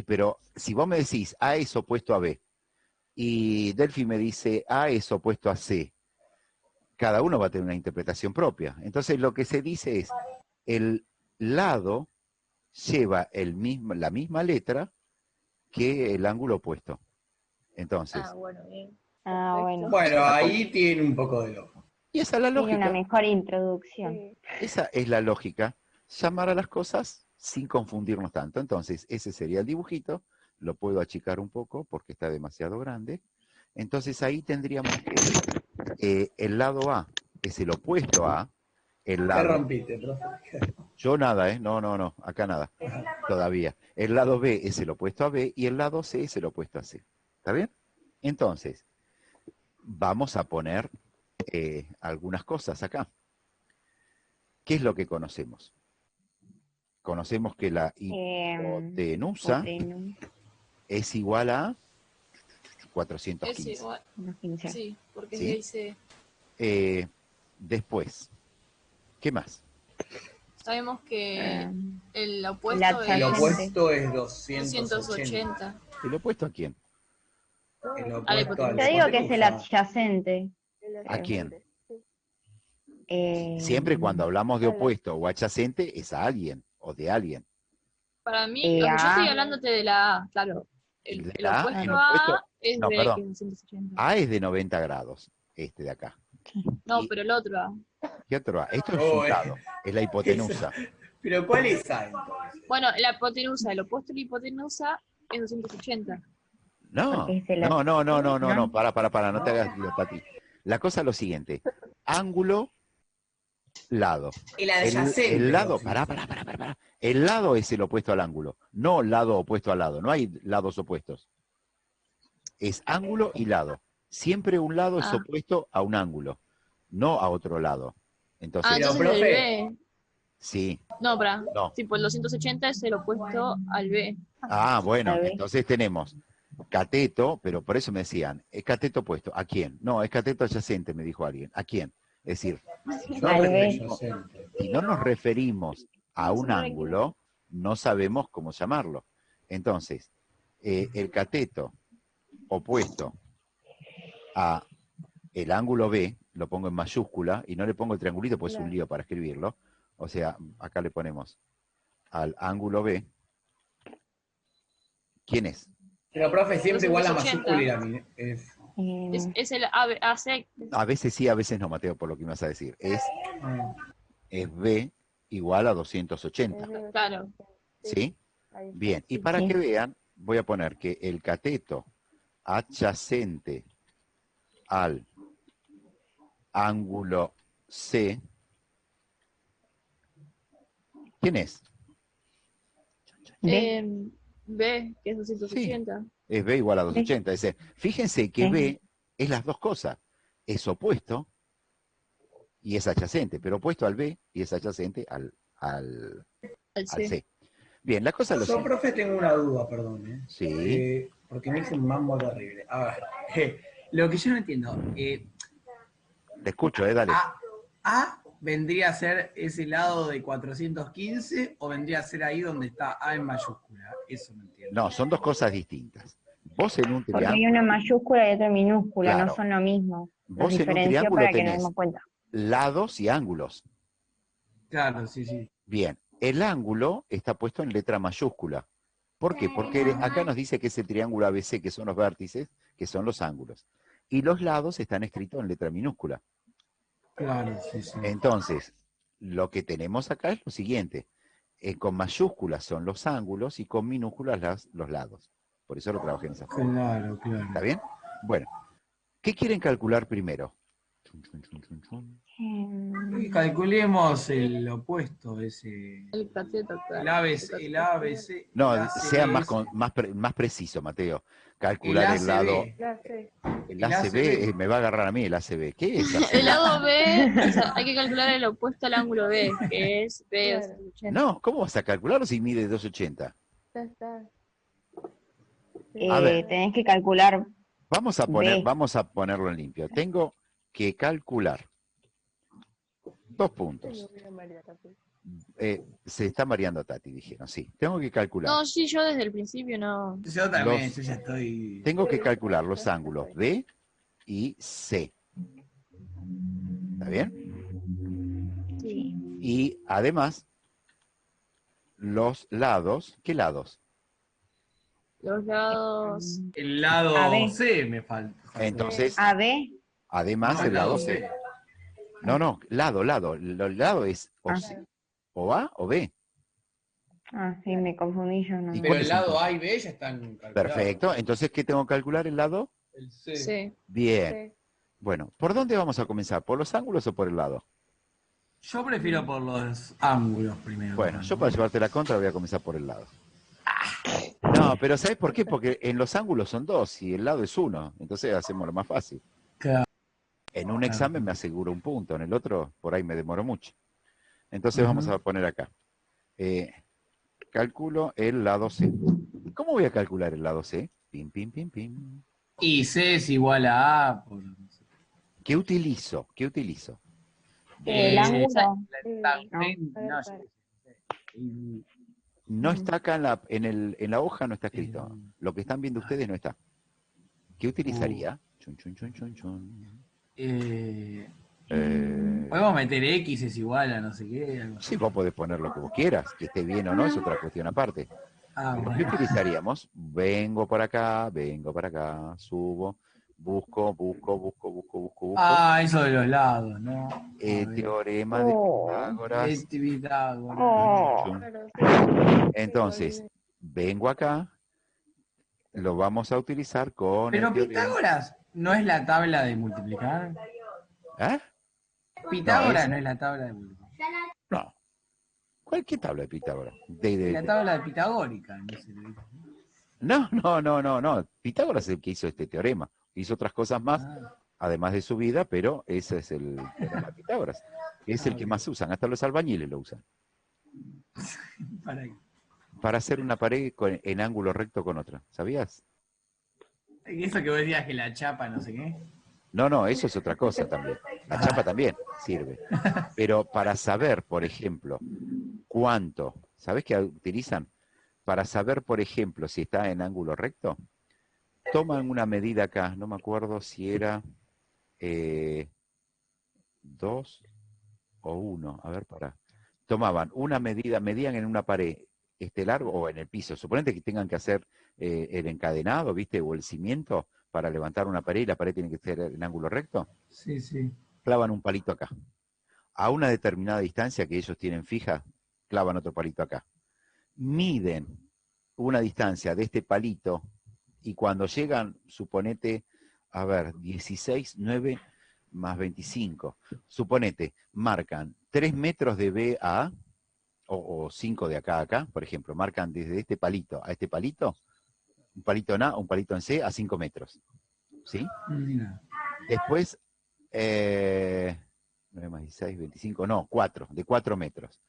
pero si vos me decís A es opuesto a B y Delphi me dice A es opuesto a C, cada uno va a tener una interpretación propia. Entonces lo que se dice es, el lado lleva la misma letra que el ángulo opuesto. Entonces, Bueno, bien. Ah, bueno. Bueno, ahí tiene un poco de loco. y esa es la Tiene una lógica. mejor introducción. Sí. Esa es la lógica. Llamar a las cosas sin confundirnos tanto. Entonces, ese sería el dibujito. Lo puedo achicar un poco porque está demasiado grande. Entonces, ahí tendríamos que el lado A es el opuesto a el ¿Qué lado... rompiste, profe? Yo nada, ¿eh? No, acá nada. Todavía. El lado B es el opuesto a B y el lado C es el opuesto a C. ¿Está bien? Entonces, vamos a poner algunas cosas acá. ¿Qué es lo que conocemos? Conocemos que la hipotenusa es igual a Es 415. igual. Sí, porque ¿Sí? dice, Después, ¿qué más? sabemos que el La opuesto El es opuesto es 280. 280. ¿El opuesto a quién? El la opuesto a la hipotenusa. Yo digo que es el hipotenusa. adyacente. ¿A quién? Eh, Siempre cuando hablamos de Hola. opuesto o adyacente es a alguien o de alguien. Para mí, o sea, yo estoy hablándote de la A, claro. El La A, opuesto el a opuesto- es no, de perdón. 280. A es de 90 grados, este de acá. No, y- pero el otro A. ¿Qué otro A? Esto es Oh, un lado, es la hipotenusa. Pero ¿cuál es A entonces? Bueno, la hipotenusa, el opuesto a la hipotenusa es 280. No, Porque es de la- no, para, no te No. hagas lío, Tati. La cosa es lo siguiente, ángulo, lado. El El lado, sí. pará. El lado es el opuesto al ángulo, no lado opuesto al lado, no hay lados opuestos. Es ángulo y lado. Siempre un lado es Ah. opuesto a un ángulo, no a otro lado. Entonces, Pero, Entonces el profe. B. sí, No, para. no. Tipo, el 280 es el opuesto al B. Ah, bueno, A ver. entonces tenemos cateto, pero por eso me decían, ¿es cateto opuesto? ¿A quién? No, es cateto adyacente, me dijo alguien. ¿A quién? Es decir, si no, Al B. si no nos referimos a un ángulo, no sabemos cómo llamarlo. Entonces, el cateto opuesto a el ángulo B, lo pongo en mayúscula, y no le pongo el triangulito porque es un lío para escribirlo. O sea, acá le ponemos al ángulo B. ¿Quién es? Pero, profe, siempre igual la 280. mayúscula y la es... Es el AC. A veces sí, a veces no, Mateo, por lo que me vas a decir. Es B igual a 280, Claro. ¿sí? Ahí está. Bien, y para Sí. que vean, voy a poner que el cateto adyacente al ángulo C, ¿quién es? B. B, que es 280. Es B igual a 280. Es decir, fíjense que Sí. B es las dos cosas. Es opuesto y es adyacente, pero opuesto al B y es adyacente al Al C. C. Bien, la cosa es lo Yo, siguiente. profe, tengo una duda, perdón. Sí. Porque me hice un mambo terrible. A ver, lo que yo no entiendo. Te escucho, dale. A vendría a ser ese lado de 415 o vendría a ser ahí donde está A en mayúscula. Eso no entiendo. No, son dos cosas distintas. Vos en un Porque hay triángulo, una mayúscula y otra minúscula, Claro. no son lo mismo. Los vos en un diferenció triángulo para que nos tenés demos cuenta. lados y ángulos. Claro, sí. Bien, el ángulo está puesto en letra mayúscula. ¿Por qué? Porque acá nos dice que es el triángulo ABC, que son los vértices, que son los ángulos. Y los lados están escritos en letra minúscula. Claro, sí. Entonces, lo que tenemos acá es lo siguiente. Con mayúsculas son los ángulos y con minúsculas los lados. Por eso lo trabajé en esa forma. Claro. ¿Está bien? Bueno, ¿qué quieren calcular primero? Y calculemos el opuesto, ese. El cateto, claro. El ABC. No, el sea ACB, más preciso, Mateo. Calcular el lado. Ya sé. El El ACB ACB. me va a agarrar a mí el ACB. ¿Qué es El ACB? lado B, o sea, hay que calcular el opuesto al ángulo B, que es B Claro. 280. No, ¿cómo vas a calcularlo si mide 280? Ya está. A ver. Tenés que calcular Vamos a ponerlo en limpio. Tengo que calcular 2 puntos. Se está mareando Tati, dijeron, sí. Tengo que calcular. No, sí, yo desde el principio no. Yo también, Los- yo ya estoy. Tengo que calcular los ángulos B y C. ¿Está bien? Sí. Y además, los lados, ¿qué lados? Los lados. El lado AB. C me falta. Entonces, AB. además No, el lado C. No, lado. El lado es o Ah. C, o A o B. Sí, me confundí yo, no. ¿Y Pero cuál el es lado entonces? A y B ya están calculados. Perfecto. Entonces, ¿qué tengo que calcular? ¿El lado? El C. Sí. Bien. Sí. Bueno, ¿por dónde vamos a comenzar? ¿Por los ángulos o por el lado? Yo prefiero por los ángulos primero. Bueno, yo para llevarte la contra voy a comenzar por el lado. No, pero ¿sabes por qué? Porque en los ángulos son dos y el lado es uno. Entonces hacemos lo más fácil. Claro. En un examen me aseguro un punto, en el otro por ahí me demoro mucho. Entonces Ujú. vamos a poner acá. Calculo el lado C. ¿Cómo voy a calcular el lado C? Pim, pim, pim, pim. Y C es igual a A. ¿Qué utilizo? ¿Qué utilizo? El ángulo. No, yo qué sé. No está acá en la hoja, no está escrito. Lo que están viendo ustedes no está. ¿Qué utilizaría? Chun, chun, chun, chun, chun. Podemos meter X es igual a no sé qué. Algo así. Sí, vos podés poner lo que vos quieras, que esté bien o no, es otra cuestión aparte. Ah, ¿Qué bueno. utilizaríamos? Vengo para acá, subo, busco. Ah, eso de los lados, ¿no? A ver. Teorema de Pitágoras. Pitágoras. Oh. Chun. Claro, sí. Entonces, vengo acá, lo vamos a utilizar con Pero el teorema. Pitágoras no es la tabla de multiplicar. ¿Eh? Pitágoras no es la tabla de multiplicar. No. ¿Qué tabla de Pitágoras? La tabla de pitagórica. No sé lo que- No. Pitágoras es el que hizo este teorema. Hizo otras cosas más, Ah, además de su vida, pero ese es el teorema de Pitágoras. Es el que ok. más usan, hasta los albañiles lo usan. para ahí. Para hacer una pared en ángulo recto con otra. ¿Sabías? Eso que vos decías que la chapa, no sé qué. No, eso es otra cosa también. La chapa también sirve. Pero para saber, por ejemplo, cuánto, ¿sabés qué utilizan? Para saber, por ejemplo, si está en ángulo recto, toman una medida acá, no me acuerdo si era 2 o 1, a ver, tomaban una medida, medían en una pared largo o en el piso, suponete que tengan que hacer el encadenado, ¿viste? O el cimiento para levantar una pared y la pared tiene que ser en ángulo recto, Sí, sí. clavan un palito acá. A una determinada distancia que ellos tienen fija, clavan otro palito acá. Miden una distancia de este palito y cuando llegan, suponete, 16, 9 más 25. Suponete, marcan 3 metros de BA o 5 de acá a acá, por ejemplo, marcan desde este palito a este palito, un palito en A, un palito en C a 5 metros. ¿Sí? Mira. Después, 9 más 16, 25, no, 4, de 4 metros.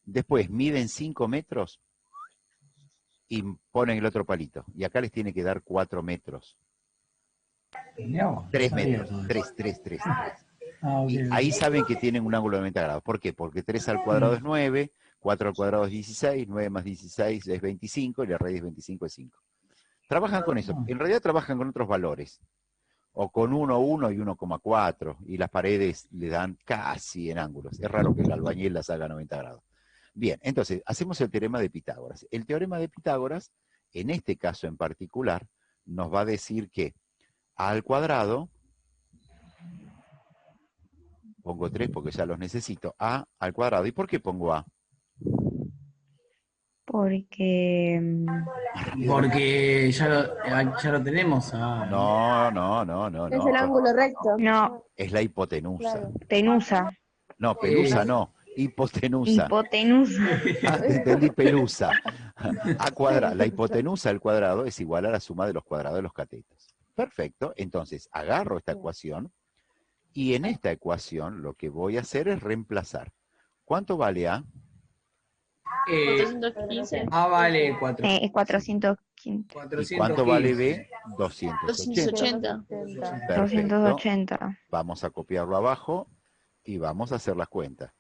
Después miden 5 metros y ponen el otro palito. Y acá les tiene que dar 4 metros. Mirá vos, 3 no sabía metros. todo eso. 3. Ah, ok, Y ok. ahí saben que tienen un ángulo de 90 grados. ¿Por qué? Porque 3 al cuadrado es 9, 4 al cuadrado es 16, 9 más 16 es 25 y la raíz de 25 es 5. Trabajan con eso. En realidad trabajan con otros valores. O con 1,1 y 1,4. Y las paredes le dan casi en ángulos. Es raro que el albañil las haga 90 grados. Bien, entonces, hacemos el teorema de Pitágoras. El teorema de Pitágoras, en este caso en particular, nos va a decir que a al cuadrado, pongo 3 porque ya los necesito, a al cuadrado. ¿Y por qué pongo a? Porque Porque ya lo tenemos. No. Es el ángulo recto. no, Es la hipotenusa. Claro. tenusa, No, pelusa no, hipotenusa. hipotenusa. Ah, entendí pelusa. A cuadrado, la hipotenusa al cuadrado es igual a la suma de los cuadrados de los catetos. Perfecto, entonces agarro esta ecuación y en esta ecuación lo que voy a hacer es reemplazar. ¿Cuánto vale A? 415. A vale 4. Es 415, ¿Y cuánto vale B? 280. 280. Perfecto. 280. Vamos a copiarlo abajo y vamos a hacer las cuentas.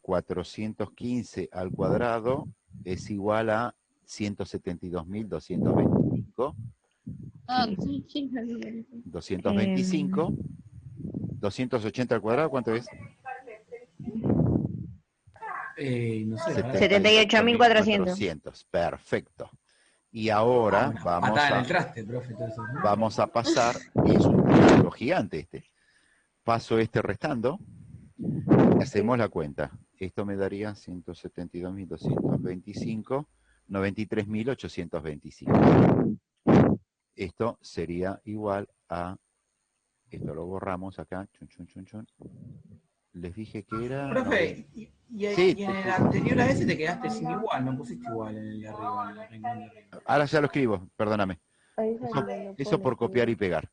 415 al cuadrado es igual a 172.225. Ah, sí, sí. 225 280 al cuadrado, ¿cuánto es? No sé, pará. 78.400. Perfecto. Y ahora vamos Patada en a, el traste, profe, todo eso, ¿no? vamos a pasar, y es un triángulo gigante este. Paso este restando, y hacemos la cuenta. Esto me daría 172.225, 93.825. Esto sería igual a, esto lo borramos acá, chun, chun, chun, chun. Les dije que era... Profe, y Sí, en el anterior a ese te quedaste sin igual, no pusiste igual en el de arriba, en el rincón de arriba. Ahora ya lo escribo, perdóname. Ahí Eso, sale, lo eso pone por copiar y igual. pegar.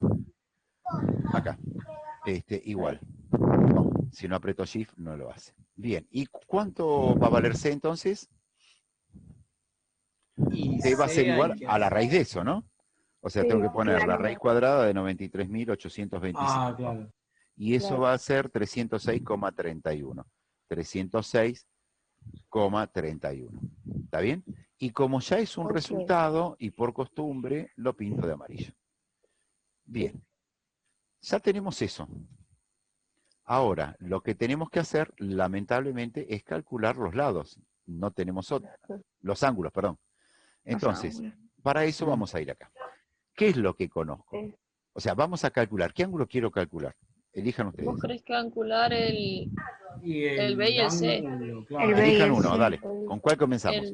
Acá. Igual. No, si no aprieto Shift no lo hace. Bien, ¿y cuánto va a valer C entonces? Y C va a ser C hay igual que a la hacer- raíz de eso, ¿no? O sea, Sí, tengo que poner la claro. raíz cuadrada de 93.825. Ah, claro. Y eso Claro. va a ser 306,31. 306,31. ¿Está bien? Y como ya es un Ok. resultado, y por costumbre, lo pinto de amarillo. Bien. Ya tenemos eso. Ahora, lo que tenemos que hacer, lamentablemente, es calcular los lados. No tenemos los ángulos, perdón. Entonces, para eso vamos a ir acá. ¿Qué es lo que conozco? Sí. O sea, vamos a calcular. ¿Qué ángulo quiero calcular? Elijan ustedes. ¿Vos querés calcular Y el B y el C? ángulo, claro. El B. Elijan y el uno, C. dale. ¿Con cuál comenzamos?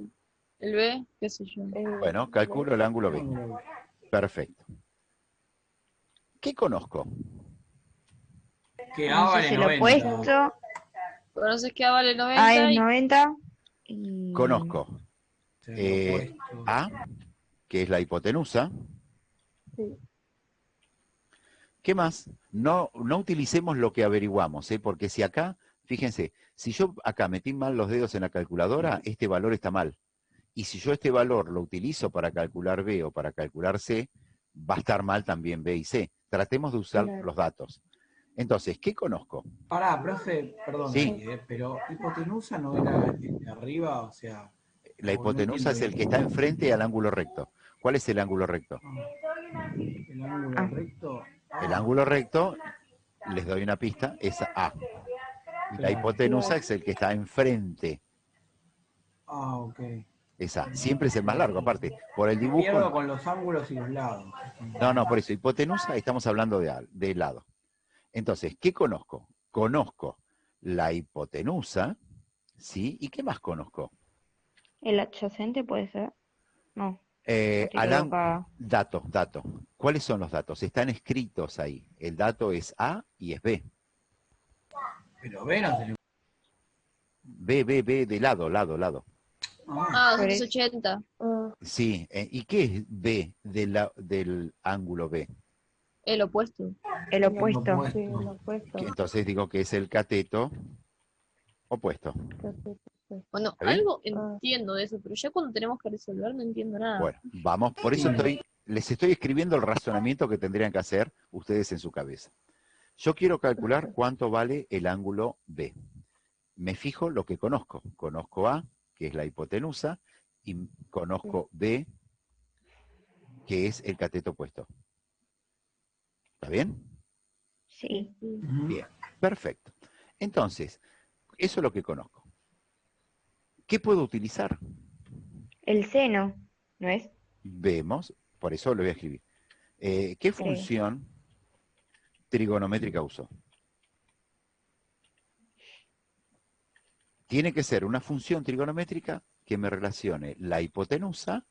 el B? ¿Qué sé yo? Bueno, calculo el ángulo B. Ángulo. Perfecto. ¿Qué conozco? Que A vale Entonces el 90. opuesto, Conoces que A vale 90 A es y 90. Y... Conozco O sea, eh, lo opuesto. A, que es la hipotenusa. Sí. ¿Qué más? No utilicemos lo que averiguamos, porque si acá, fíjense, si yo acá metí mal los dedos en la calculadora, este valor está mal. Y si yo este valor lo utilizo para calcular B o para calcular C, va a estar mal también B y C. Tratemos de usar Claro. los datos. Entonces, ¿qué conozco? Pará, profe, perdón, Sí. ahí, pero hipotenusa no era el de arriba, o sea. La no hipotenusa es entiendo el que bien. está enfrente al ángulo recto. ¿Cuál es el ángulo recto? El ángulo Ah. recto. El ángulo recto, les doy una pista, es A. Y la Claro. hipotenusa Claro. es el que está enfrente. Ah, ok. Es A. Siempre es el más largo, aparte. Por el Me dibujo. pierdo con los ángulos y los lados. No, por eso. Hipotenusa estamos hablando de lado. Entonces, ¿qué conozco? Conozco la hipotenusa, ¿sí? ¿Y qué más conozco? ¿El adyacente puede ser? No, estoy Alan, equivocada. datos. ¿Cuáles son los datos? Están escritos ahí. El dato es A y es B. Pero B no se le. B, de lado. Ah, Por eso. 280. Ah, Sí, ¿y qué es B del ángulo B? El opuesto. El opuesto. sí, lo opuesto. Entonces digo que es el cateto opuesto. Bueno, ¿Está bien? algo entiendo de eso, pero ya cuando tenemos que resolver no entiendo nada. Bueno, vamos, por eso les estoy escribiendo el razonamiento que tendrían que hacer ustedes en su cabeza. Yo quiero calcular cuánto vale el ángulo B. Me fijo lo que conozco. Conozco A, que es la hipotenusa, y conozco B, que es el cateto opuesto. ¿Está bien? Sí. Bien, perfecto. Entonces, eso es lo que conozco. ¿Qué puedo utilizar? El seno, ¿no es? Vemos, por eso lo voy a escribir. ¿Qué función trigonométrica uso? Tiene que ser una función trigonométrica que me relacione la hipotenusa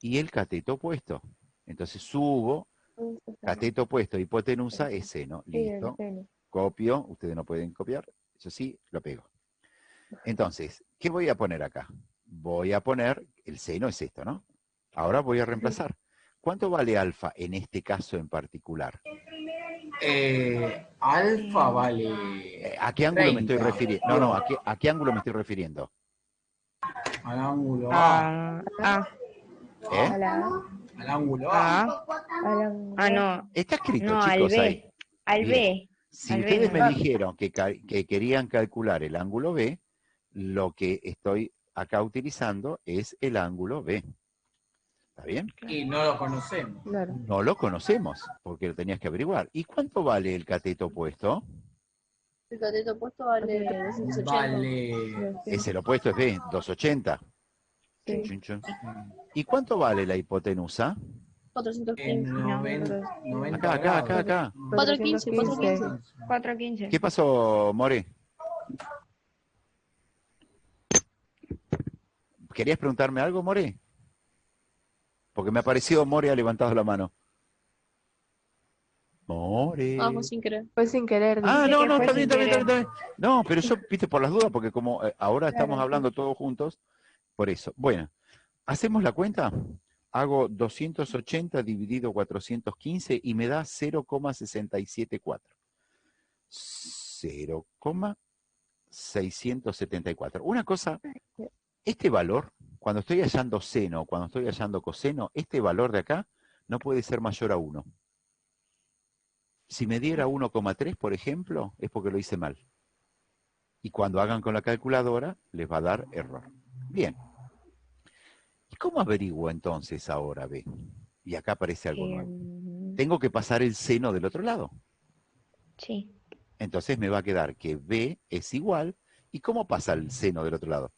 y el cateto opuesto. Entonces subo, cateto opuesto, hipotenusa es seno. Listo. Copio, ustedes no pueden copiar, eso sí, lo pego. Entonces, ¿qué voy a poner acá? Voy a poner, el seno es esto, ¿no? Ahora voy a reemplazar. ¿Cuánto vale alfa en este caso en particular? Alfa vale. ¿A qué ángulo me estoy 30. refiriendo? No, ¿a qué ángulo me estoy refiriendo? Al ángulo A. ¿Eh? Al ángulo A. No. Está escrito, No, al chicos, B. ahí. Al Bien. B. Si al B ustedes me nomás. dijeron que querían calcular el ángulo B, lo que estoy acá utilizando es el ángulo B. ¿Está bien? Y no lo conocemos. Claro. No lo conocemos, porque lo tenías que averiguar. ¿Y cuánto vale el cateto opuesto? El cateto opuesto vale 280. Vale. Es el opuesto, es B, 280. Sí. Chun, chun. ¿Y cuánto vale la hipotenusa? 415. En 90 Acá. 415, 415. 4.15. ¿Qué pasó, More? ¿Querías preguntarme algo, More? Porque me ha parecido More ha levantado la mano. More. Vamos sin querer. Fue sin querer. Ah, Dice no, que no, fue está bien, sin está bien, está bien, querer. está bien. No, pero yo, viste, por las dudas, porque como ahora estamos Claro, hablando todos juntos, por eso. Bueno, ¿hacemos la cuenta? Hago 280 dividido 415 y me da 0,674. 0,674. Una cosa, este valor, cuando estoy hallando seno, cuando estoy hallando coseno, este valor de acá no puede ser mayor a 1. Si me diera 1,3, por ejemplo, es porque lo hice mal. Y cuando hagan con la calculadora, les va a dar error. Bien. ¿Y cómo averiguo entonces ahora B? Y acá aparece algo nuevo. Tengo que pasar el seno del otro lado. Sí. Entonces me va a quedar que B es igual. ¿Y cómo pasa el seno del otro lado?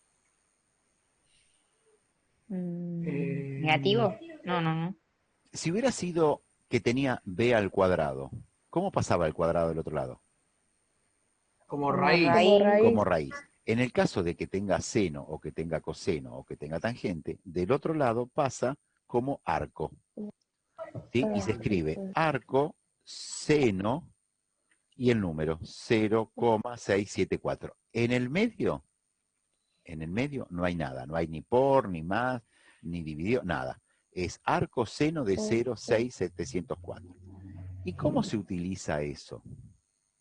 ¿Negativo? No. Si hubiera sido que tenía B al cuadrado, ¿cómo pasaba el cuadrado del otro lado? Como Como raíz. Como raíz. Como raíz. En el caso de que tenga seno o que tenga coseno o que tenga tangente, del otro lado pasa como arco. ¿Sí? Y se escribe arco, seno y el número 0,674. En el medio no hay nada, no hay ni por, ni más, ni dividido, nada. Es arco seno de 0,6704. ¿Y cómo se utiliza eso?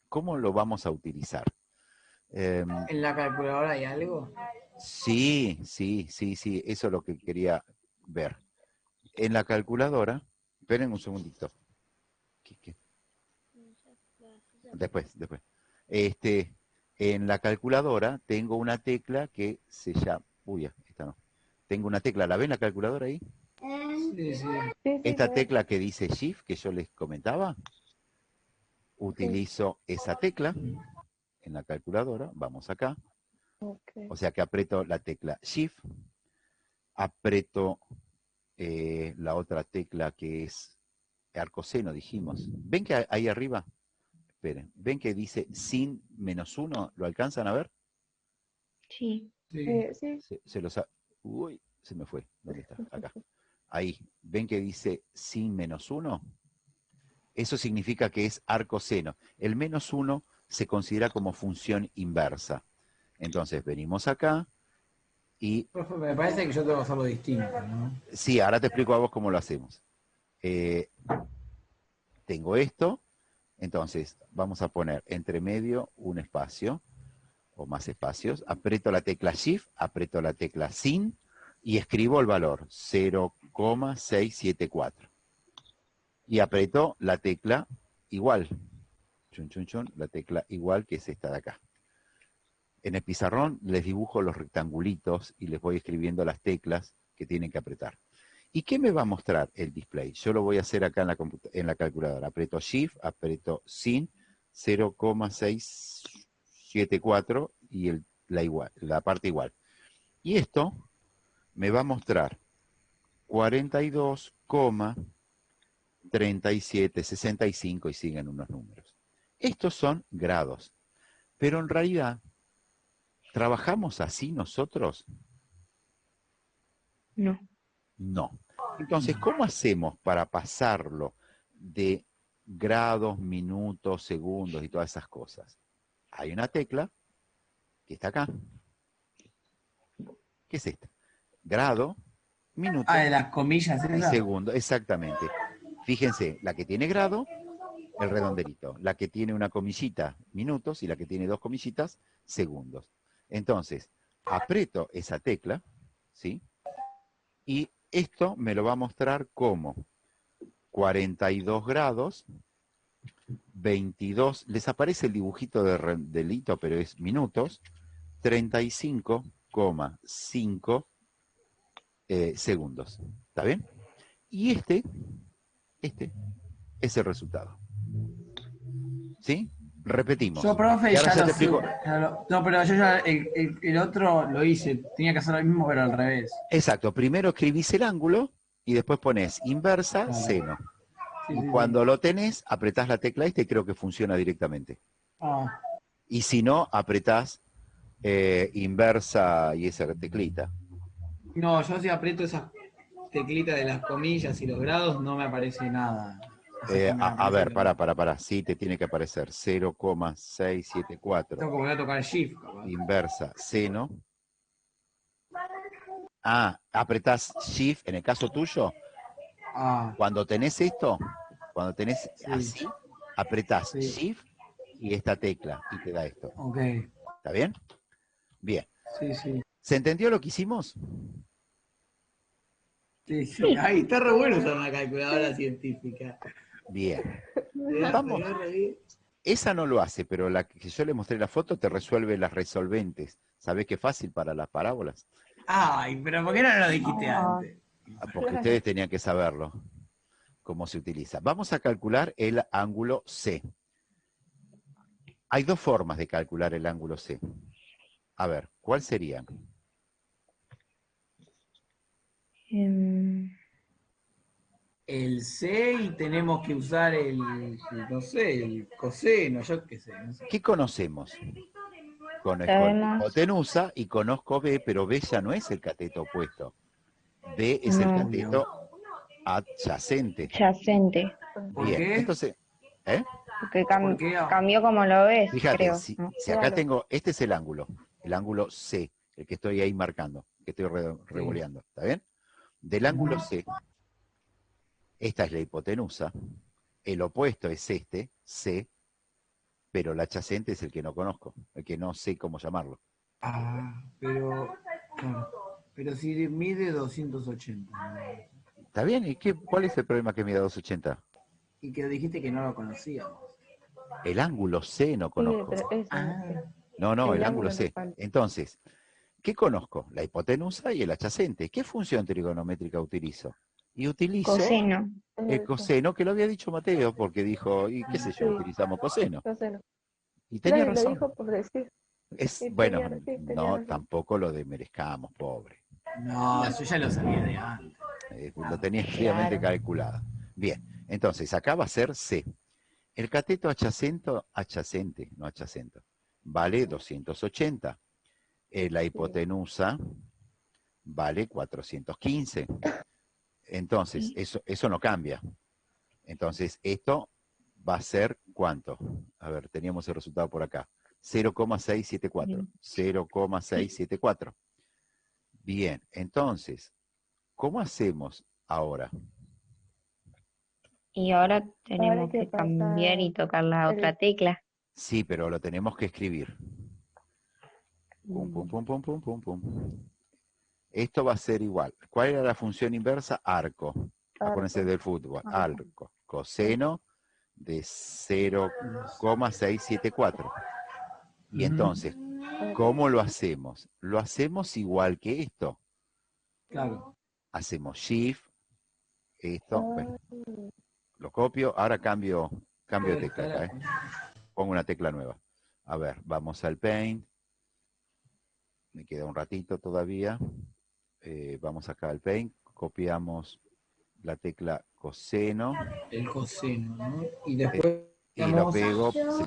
¿Cómo lo vamos a utilizar? ¿En la calculadora hay algo? Sí, eso es lo que quería ver. En la calculadora, esperen un segundito. ¿Qué? Después. En la calculadora tengo una tecla que se llama... Uy, esta no. Tengo una tecla, ¿la ven la calculadora ahí? Sí. Sí, Esta sí. tecla que dice Shift, que yo les comentaba, utilizo esa tecla en la calculadora, vamos acá, Ok. o sea que aprieto la tecla Shift, aprieto la otra tecla que es arcoseno, dijimos. ¿Ven que ahí arriba? Esperen, ¿ven que dice sin -1? ¿Lo alcanzan a ver? Sí. Sí. Uy, se me fue. ¿Dónde está? Acá. Ahí. ¿Ven que dice sin -1? Eso significa que es arcoseno. El -1 se considera como función inversa. Entonces venimos acá y... Profe, me parece que yo tengo que hacerlo distinto, ¿no? Sí, ahora te explico a vos cómo lo hacemos. Tengo esto, entonces vamos a poner entre medio un espacio o más espacios, aprieto la tecla Shift, aprieto la tecla Sin y escribo el valor 0,674. Y aprieto la tecla igual, la tecla igual que es esta de acá. En el pizarrón les dibujo los rectangulitos y les voy escribiendo las teclas que tienen que apretar. ¿Y qué me va a mostrar el display? Yo lo voy a hacer acá en la calculadora. Aprieto Shift, aprieto Sin, 0,674 y la parte igual. Y esto me va a mostrar 42,37, 65 y siguen unos números. Estos son grados. Pero en realidad, ¿trabajamos así nosotros? No. No. Entonces, ¿cómo hacemos para pasarlo de grados, minutos, segundos y todas esas cosas? Hay una tecla que está acá. ¿Qué es esta? Grado, minuto De las comillas y esas. segundo. Exactamente. Fíjense, la que tiene grado, el redondelito. La que tiene una comillita, minutos, y la que tiene dos comillitas, segundos. Entonces, aprieto esa tecla, ¿sí? Y esto me lo va a mostrar como 42 grados, 22, les aparece el dibujito de delito, pero es minutos, 35,5 segundos. ¿Está bien? Y este es el resultado. ¿Sí? Repetimos. Yo, profe, Y ahora ya te lo sé. explico. No, pero yo ya el otro lo hice. Tenía que hacer lo mismo, pero al revés. Exacto, primero escribís el ángulo y después pones inversa, Claro. seno. Sí, Y sí, cuando sí. lo tenés, apretás la tecla esta y creo que funciona directamente. Ah, Y si no, apretás inversa y esa teclita. no, yo si aprieto esas teclitas de las comillas y los grados, no me aparece nada. O sea, me A aparece ver, lo mismo. para. Sí, te tiene que aparecer 0,674. Tengo que volver a tocar Shift, capaz. Inversa, seno. Ah, apretás Shift, en el caso tuyo, Ah, cuando tenés esto, cuando tenés sí, así, apretás sí. Shift y esta tecla y te da esto. Ok. ¿Está bien? Bien. Sí, sí. ¿Se entendió lo que hicimos? Sí, sí. Ay, está re bueno usar una calculadora científica. Bien. Te da Vamos. re bien. Esa no lo hace, pero la que yo le mostré la foto te resuelve las resolventes. ¿Sabés qué fácil para las parábolas? Ay, pero ¿por qué no lo dijiste Ah. antes? Porque ustedes tenían que saberlo, cómo se utiliza. Vamos a calcular el ángulo C. Hay dos formas de calcular el ángulo C. A ver, ¿cuál sería? Em, El C y tenemos que usar no sé, el coseno, yo qué sé. No sé. ¿Qué conocemos? Conozco la Sabemos. hipotenusa y conozco B, pero B ya no es el cateto opuesto. B es el No. cateto adyacente. Adyacente. ¿Por Bien, qué? entonces, ¿eh? Porque ¿Por qué? cambió como lo ves, Fíjate, creo. si, ¿No? si acá Claro. tengo, este es el ángulo C, el que estoy ahí marcando, que estoy revoleando, ¿está bien? Del ángulo C, esta es la hipotenusa, el opuesto es este, C, pero el adyacente es el que no conozco, el que no sé cómo llamarlo. Ah, claro. Pero si mide 280, ¿no? ¿Está bien? ¿Y cuál es el problema que mida 280? Y que dijiste que no lo conocíamos. El ángulo C no Sí, conozco. pero eso, Ah, No, el el ángulo ángulo me C. falta. Entonces, ¿qué conozco? La hipotenusa y el adyacente. ¿Qué función trigonométrica utilizo? Y utilizo Coseno. el coseno, que lo había dicho Mateo, porque dijo, y qué sé yo, Sí. utilizamos coseno. Coseno. Y tenía Claro, y lo razón. dijo por decir. Sí, Bueno, tenía no, razón. tampoco lo demerezcamos, pobre. no, eso ya lo sabía de antes. Lo tenía fríamente Claro. calculado. Bien, entonces acá va a ser C. El cateto adyacente, no adyacente, vale 280. La hipotenusa vale 415. Entonces, eso no cambia. Entonces, esto va a ser ¿cuánto? A ver, teníamos el resultado por acá. 0,674. 0,674. Bien, entonces, ¿cómo hacemos ahora? Y ahora Ahora hay tenemos que que cambiar y tocar la el- otra tecla. Sí, pero lo tenemos que escribir. Pum, pum, Mm, pum, pum, pum, pum, pum. Esto va a ser igual. ¿Cuál era la función inversa? Arco. Acuérdense arco. del fútbol. arco. Arco. Coseno de 0,674. Y entonces, ¿cómo lo hacemos? Lo hacemos igual que esto. Claro. Hacemos shift, esto, bueno, Ah, lo copio, ahora cambio de tecla acá, pongo una tecla nueva. A ver, vamos al Paint, me queda un ratito todavía. Vamos acá al Paint, copiamos la tecla coseno El coseno, ¿no? Y después y lo vamos. pego, se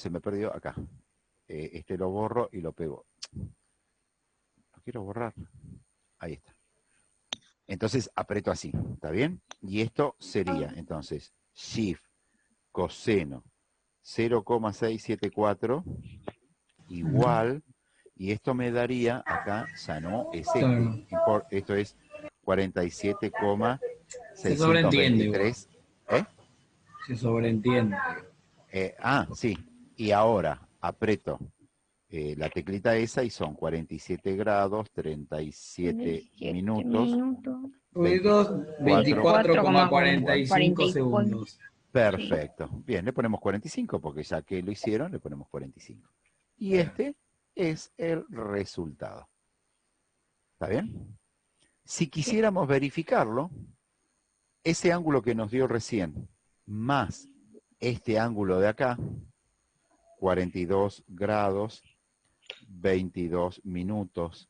me perdió acá. Este lo borro y lo pego. Lo quiero borrar. Ahí está. Entonces aprieto así, ¿está bien? Y esto sería, entonces, shift coseno 0,674 igual, y esto me daría, acá ya no es este, Claro. esto es Se sobreentiende igual. 47,623. ¿Eh? Se sobreentiende. Sí, y ahora aprieto la teclita esa y son 47 grados, 37 17 minutos, minutos. 24,45 segundos. Perfecto. Bien, le ponemos 45 porque ya que lo hicieron, le ponemos 45. Y este es el resultado. ¿Está bien? Si quisiéramos verificarlo, ese ángulo que nos dio recién, más este ángulo de acá, 42 grados, 22 minutos,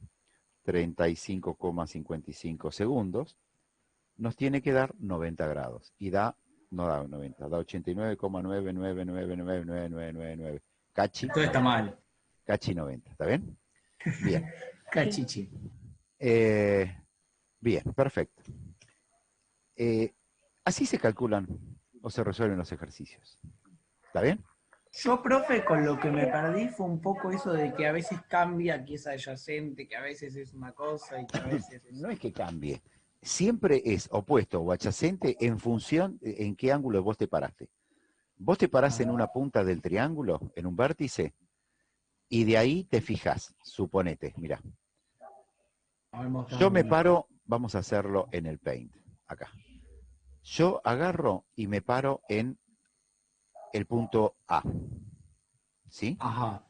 35,55 segundos, nos tiene que dar 90 grados. Y no da 90, da 89,9999999. Cachi. Todo está mal. Cachi 90, ¿está bien? Bien. Cachichi. Bien, perfecto. Así se calculan o se resuelven los ejercicios. ¿Está bien? Yo, profe, con lo que me perdí fue un poco eso de que a veces cambia, que es adyacente, que a veces es una cosa y que a veces es... No es que cambie. Siempre es opuesto o adyacente en función de en qué ángulo vos te paraste. Vos te parás en una punta del triángulo, en un vértice, y de ahí te fijás. Suponete, mira. Yo me paro, vamos a hacerlo en el Paint, acá. Yo agarro y me paro en el punto A. ¿Sí? Ajá.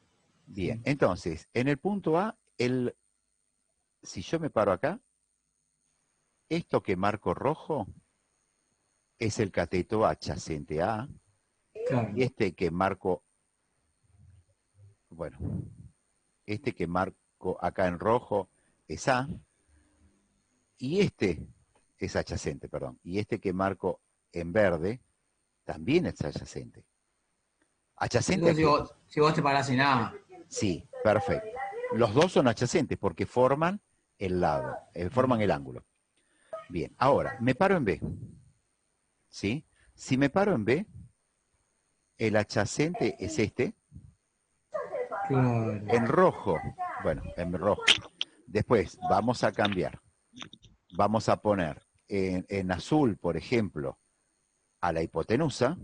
Bien, entonces, en el punto A, si yo me paro acá, esto que marco rojo es el cateto adyacente a A, Claro. y este que marco, bueno, este que marco acá en rojo es A, y este es adyacente, perdón, y este que marco en verde también es adyacente. ¿Adyacente a Entonces, qué? si vos te parás en A, Sí, perfecto. Los dos son adyacentes porque forman el lado, forman el ángulo. Bien, ahora, me paro en B. ¿Sí? Si me paro en B, el adyacente es este. claro. En rojo, bueno, en rojo. Después vamos a cambiar. Vamos a poner en azul, por ejemplo, a la hipotenusa.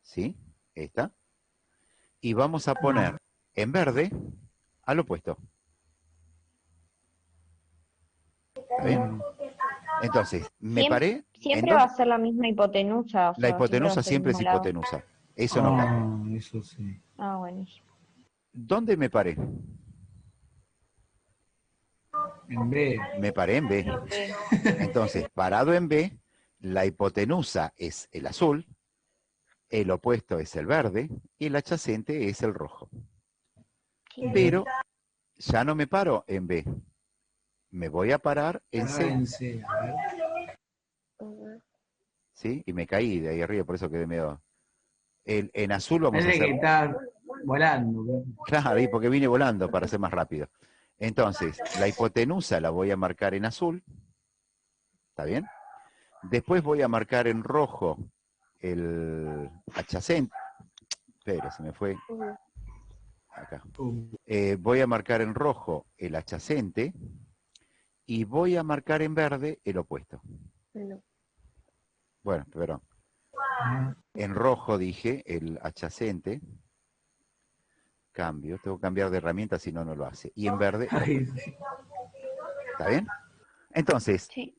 ¿Sí? Esta. Y vamos a poner en verde al opuesto. ¿Está bien? Entonces, me paré. Siempre va a ser la misma hipotenusa, o La sea, hipotenusa siempre siempre va a es ser el mismo lado. hipotenusa. Eso no cambia. Eso sí. Ah, buenísimo. ¿Dónde me paré? En B. Me paré en B. Entonces, parado en B, la hipotenusa es el azul, el opuesto es el verde y el adyacente es el rojo. Pero ya no me paro en B. Me voy a parar en C. En C, a ver. ¿Sí? Y me caí de ahí arriba, por eso quedé medio... En azul vamos a Parece que hacer... está volando. Claro, ahí porque vine volando para ser más rápido. Entonces, la hipotenusa la voy a marcar en azul. ¿Está bien? Después voy a marcar en rojo el adyacente. Espera, se me fue. Acá. Voy a marcar en rojo el adyacente y voy a marcar en verde el opuesto. No. Bueno, perdón. En rojo dije el adyacente. Cambio. Tengo que cambiar de herramienta, si no, no lo hace. Y en verde el Ay, opuesto. ¿Está bien? Entonces, Sí.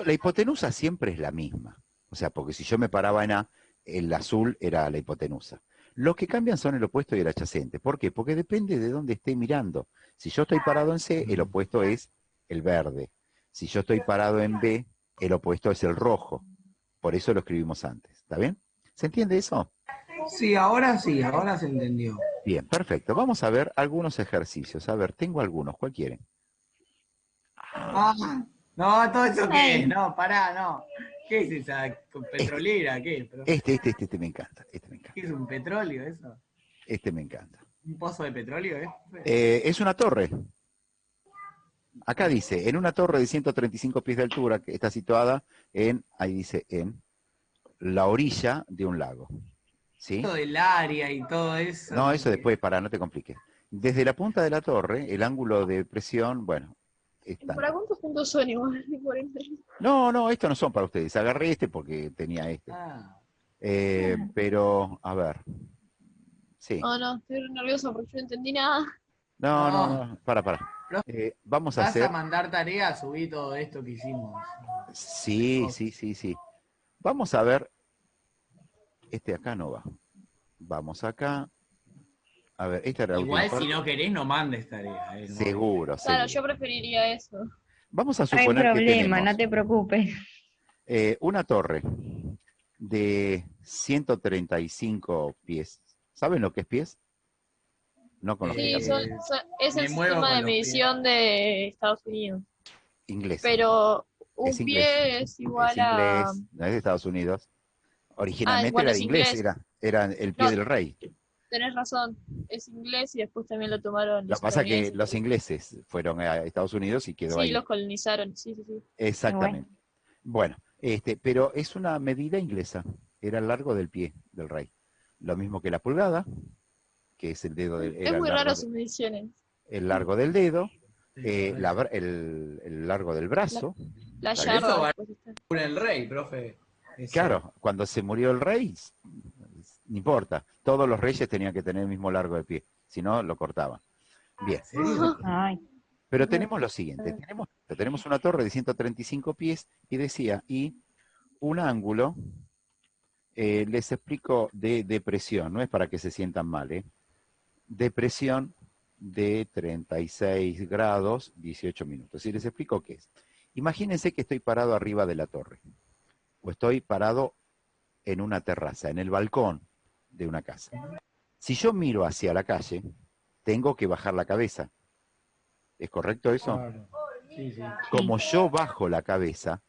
la hipotenusa siempre es la misma. O sea, porque si yo me paraba en A, el azul era la hipotenusa. Los que cambian son el opuesto y el adyacente. ¿Por qué? Porque depende de dónde esté mirando. Si yo estoy parado en C, el opuesto es el verde. Si yo estoy parado en B, el opuesto es el rojo. Por eso lo escribimos antes. ¿Está bien? ¿Se entiende eso? sí, ahora se entendió. Bien, perfecto. Vamos a ver algunos ejercicios. A ver, tengo algunos. ¿Cuál quieren? Ah, no, todo eso qué es, no, pará, no. ¿Qué es esa petrolera? ¿Qué? Este me encanta. Este me encanta. ¿Qué es un petróleo eso? Este me encanta. ¿Un pozo de petróleo, Es una torre. Acá dice, en una torre de 135 pies de altura que está situada ahí dice, en la orilla de un lago. ¿Sí? Todo el área y todo eso. No, eso después, no te compliques. Desde la punta de la torre, el ángulo de presión, bueno, está. ¿Para cuántos puntos son igual? No, estos no son para ustedes. Agarré este porque tenía este. Pero, a ver. Sí. Oh, no, estoy nerviosa porque yo no entendí nada. No, para. Vamos a ¿Vas hacer... a mandar tarea? Subí todo esto que hicimos. Sí. Vamos a ver. Este acá no va. Vamos acá. A ver, esta era la Igual última si parte. no querés, no mandes tarea. Seguro. Claro, yo preferiría eso. Vamos a No hay suponer que problema, tenemos no te preocupes. una torre de 135 pies. ¿Saben lo que es pies? No con los Sí, pies es Me el muevo sistema con de los pies. medición de Estados Unidos. inglesa. Pero Es un inglés. pie es Es igual a... inglés, no es de Estados Unidos. Ah, Originalmente bueno, era es de inglés, inglés. era el pie No, del rey. tenés razón. Es inglés y después también lo tomaron Lo los que pasa es que estadounidenses. los ingleses fueron a Estados Unidos y quedó Sí, ahí. los colonizaron. Sí, sí, sí. Y bueno, Exactamente. Bueno, pero es una medida inglesa. Era el largo del pie del rey. Lo mismo que la pulgada, que es el dedo, Es era muy raro sus mediciones. el largo del dedo, Sí, correcto. el largo del brazo. La ¿Está Pero bien? eso yarda va después está. con el rey, profe. Eso. Claro, cuando se murió el rey, no importa. Todos los reyes tenían que tener el mismo largo de pie. Si no, lo cortaban. Bien. ¿En serio? ay, Pero tenemos lo siguiente, tenemos una torre de 135 pies y decía, y un ángulo, les explico de depresión, no es para que se sientan mal, depresión de 36 grados, 18 minutos. Y les explico qué es. Imagínense que estoy parado arriba de la torre, o estoy parado en una terraza, en el balcón de una casa. Si yo miro hacia la calle, tengo que bajar la cabeza. ¿Es correcto eso? Claro. Sí, sí. Como yo bajo la cabeza,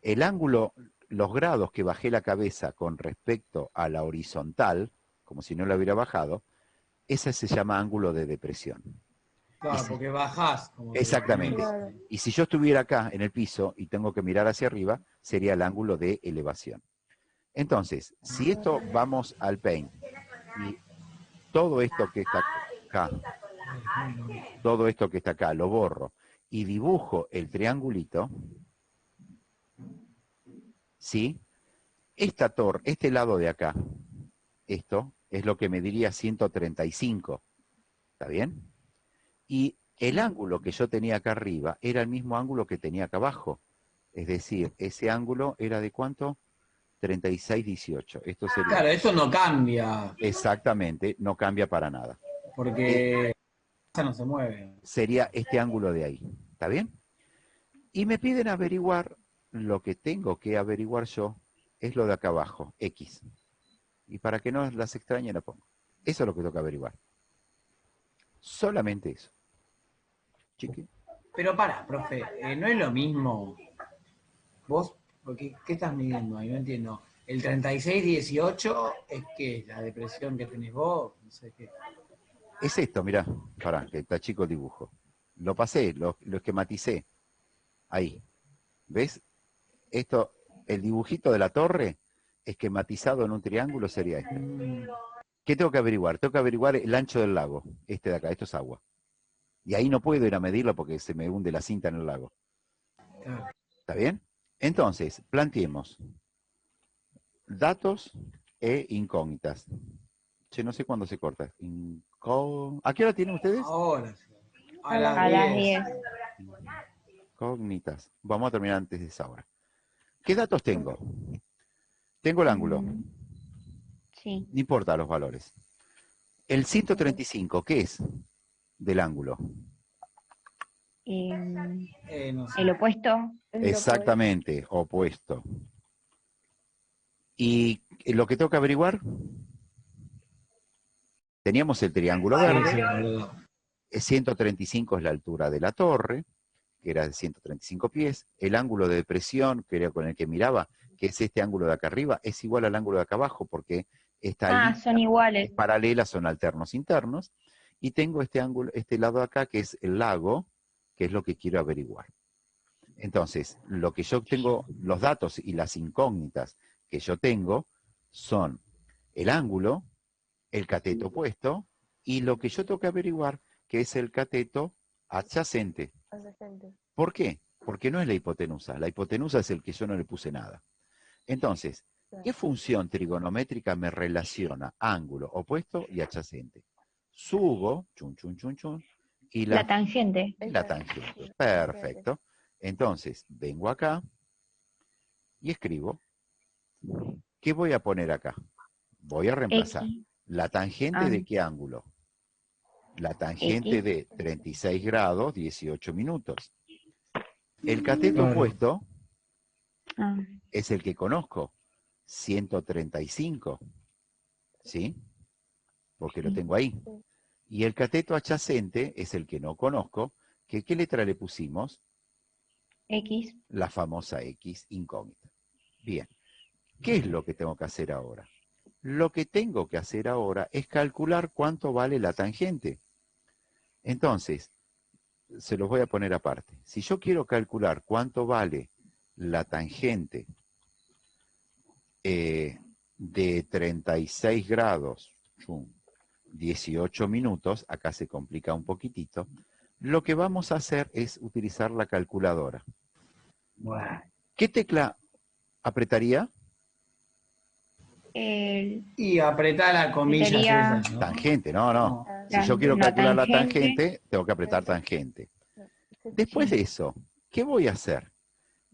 el ángulo, los grados que bajé la cabeza con respecto a la horizontal, como si no la hubiera bajado, ese se llama ángulo de depresión. Claro, porque bajás. Exactamente. Claro. Y si yo estuviera acá en el piso y tengo que mirar hacia arriba, sería el ángulo de elevación. Entonces, si esto vamos al Paint y todo esto que está acá, todo esto que está acá, lo borro y dibujo el triangulito, ¿sí? Esta torre, este lado de acá, esto es lo que me diría 135, ¿está bien? Y el ángulo que yo tenía acá arriba era el mismo ángulo que tenía acá abajo. Es decir, ese ángulo era de ¿cuánto? 36,18. Esto sería... Claro, eso no cambia, Exactamente, no cambia para nada. porque esa no se mueve. Sería este ángulo de ahí, ¿está bien? Y me piden averiguar, lo que tengo que averiguar yo es lo de acá abajo, X. Y para que no las extrañe la pongo. Eso es lo que tengo que averiguar. Solamente eso. Chiqui. Pero para, profe, no es lo mismo. Vos, porque, ¿qué estás midiendo ahí? No entiendo. El 36,18 es que la depresión que tenés vos, no sé qué. Es esto, mirá, pará, que está chico el dibujo. Lo pasé, lo esquematicé. Ahí. ¿Ves? Esto, el dibujito de la torre, esquematizado en un triángulo sería este. ¿Qué tengo que averiguar? Tengo que averiguar el ancho del lago. Este de acá, esto es agua. Y ahí no puedo ir a medirlo porque se me hunde la cinta en el lago. Claro. ¿Está bien? Entonces, planteemos datos e incógnitas. Che, no sé cuándo se corta. ¿A qué hora tienen ustedes? Ahora sí. A A las a las 10. 10. Incógnitas. Vamos a terminar antes de esa hora. ¿Qué datos tengo? Tengo el ángulo. Sí. No importa los valores. El 135, ¿qué es del ángulo? No sé. El opuesto. Exactamente, opuesto. ¿Y lo que tengo que averiguar? Teníamos el triángulo Sí, verde. sí, la verdad. 135 es la altura de la torre, que era de 135 pies. El ángulo de depresión, que era con el que miraba, que es este ángulo de acá arriba, es igual al ángulo de acá abajo, porque esta línea Son iguales. es paralela, son alternos internos. Y tengo este ángulo, este lado de acá, que es el lago, que es lo que quiero averiguar. Entonces, lo que yo tengo, los datos y las incógnitas que yo tengo son el ángulo, el cateto opuesto, y lo que yo tengo que averiguar, que es el cateto adyacente. ¿Por qué? Porque no es la hipotenusa. La hipotenusa es el que yo no le puse nada. Entonces, ¿qué función trigonométrica me relaciona ángulo opuesto y adyacente? Subo, chun, chun, chun, chun, y La tangente. la tangente. Perfecto. Entonces, vengo acá y escribo. ¿Qué voy a poner acá? Voy a reemplazar. X. ¿La tangente de qué ángulo? La tangente X. de 36 grados, 18 minutos. El cateto Claro. opuesto Ah, es el que conozco, 135, ¿sí? Porque lo sí. tengo ahí. Y el cateto adyacente es el que no conozco, que ¿qué letra le pusimos? X. La famosa X incógnita. Bien, ¿qué es lo que tengo que hacer ahora? Lo que tengo que hacer ahora es calcular cuánto vale la tangente. Entonces, se los voy a poner aparte. Si yo quiero calcular cuánto vale la tangente de 36 grados, 18 minutos, acá se complica un poquitito, lo que vamos a hacer es utilizar la calculadora. Bueno. ¿Qué tecla apretaría? Y apretá la comillas Sería- esas, ¿no? Tangente, no. No. Si yo quiero la calcular la tangente. tangente, tengo que apretar tangente. Después de eso, ¿qué voy a hacer?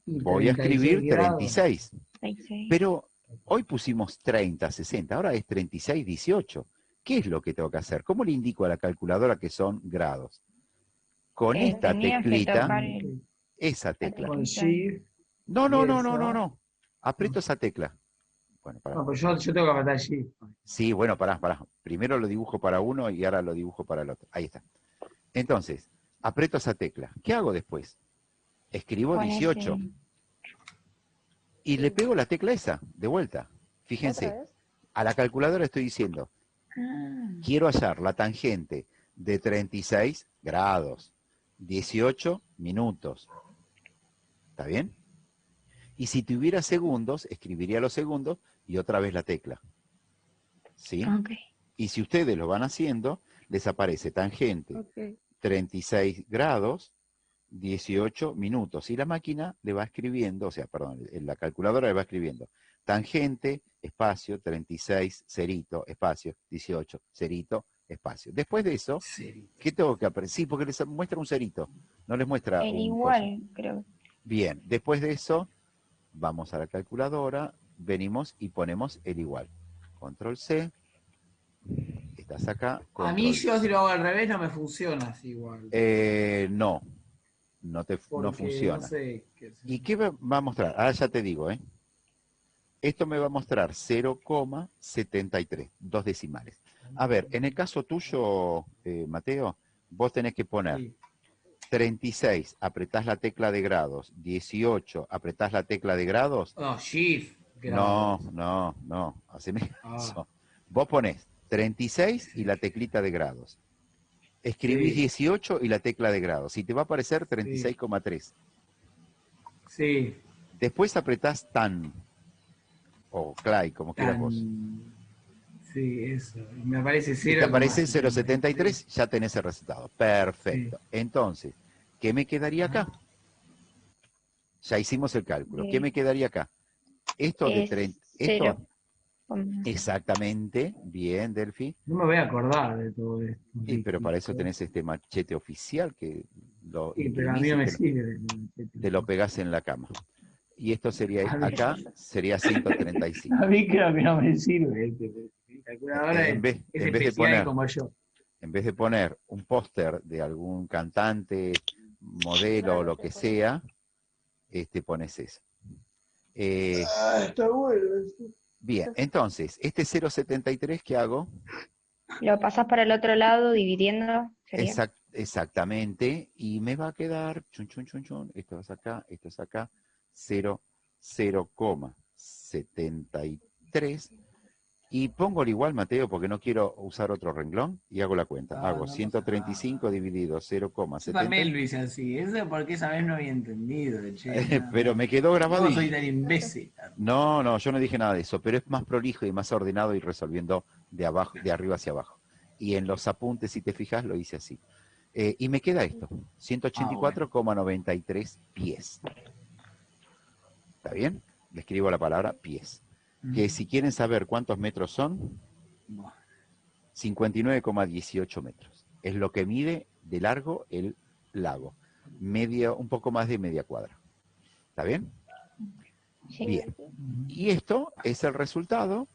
Y Voy a 36 escribir grados. 36. 36. Pero hoy pusimos 30, 60, ahora es 36, 18. ¿Qué es lo que tengo que hacer? ¿Cómo le indico a la calculadora que son grados? Con esta Tendrías que teclita, tocar el- esa tecla. Con Shift. No. y eso. Aprieto esa tecla. Bueno, pará. No, pues yo tengo que apretar Shift. Sí, bueno, pará. Primero lo dibujo para uno y ahora lo dibujo para el otro. Ahí está. Entonces, aprieto esa tecla. ¿Qué hago después? Escribo Pones 18 el- y le pego la tecla esa, de vuelta. Fíjense, ¿Otra vez? a la calculadora estoy diciendo, Ah, quiero hallar la tangente de 36 grados, 18 minutos. ¿Está bien? Y si tuviera segundos, escribiría los segundos y otra vez la tecla. ¿Sí? ok. Y si ustedes lo van haciendo, les aparece tangente Ok. 36 grados, 18 minutos. Y la máquina le va escribiendo, o sea, perdón, la calculadora le va escribiendo tangente, espacio, 36, cerito, espacio, 18, cerito, espacio. Después de eso, Sí. ¿qué tengo que aprender? Sí, porque les muestra un cerito, no les muestra El un igual, creo. coso. Bien, después de eso, vamos a la calculadora, venimos y ponemos el igual. Control C, estás acá. A Control mí yo C. si lo hago al revés no me funciona así igual. No Porque, funciona. No sé, qué sé. ¿Y qué va a mostrar? Ahora ya te digo, ¿eh? Esto me va a mostrar 0,73, dos decimales. A ver, en el caso tuyo, Mateo, vos tenés que poner Sí. 36, apretás la tecla de grados, 18, apretás la tecla de grados. No, Shift. No, grados. haceme Ah. eso. Vos ponés 36 y la teclita de grados. Escribís Sí. 18 y la tecla de grados. Y te va a aparecer 36,3. Sí. Después apretás TAN. O CLAI, como quieras vos. Sí, eso. Y me aparece Y 0. te aparece 0,73, ya tenés el resultado. Perfecto. Entonces, ¿qué me quedaría acá? Ya hicimos el cálculo. ¿Qué me quedaría acá? Esto de Es 30. cero. Exactamente. Bien, Delphi. No me voy a acordar de todo esto. Sí, pero para eso tenés este machete oficial que lo Sí, pero a mí imprimís no me y sirve. te lo pegás en la cama. Y esto sería, A ver. acá sería 135. A mí creo que no me sirve. Mi calculadora En vez, es en vez de especial poner, como yo. en vez de poner un póster de algún cantante, modelo o lo que sea, pones eso. Está bueno. Bien, entonces, este 0,73 que hago, Lo pasas para el otro lado dividiendo. Sería. exactamente, y me va a quedar, chun, chun, chun, chun, esto es acá, 0,73. Y pongo el igual, Mateo, porque no quiero usar otro renglón, y hago la cuenta. Ah, Hago no 135 dividido Yo también 0,70. lo hice así. Eso porque esa vez no había entendido. Che, Pero me quedó grabado. no soy tan imbécil. No, yo no dije nada de eso, pero es más prolijo y más ordenado y resolviendo de abajo, de arriba hacia abajo. Y en los apuntes, si te fijas, lo hice así. Y me queda esto, 184,93 pies. ¿Está bien? Le escribo la palabra pies. Que si quieren saber cuántos metros son, 59,18 metros. Es lo que mide de largo el lago. Un poco más de media cuadra. ¿Está bien? Sí. Bien. Y esto es el resultado.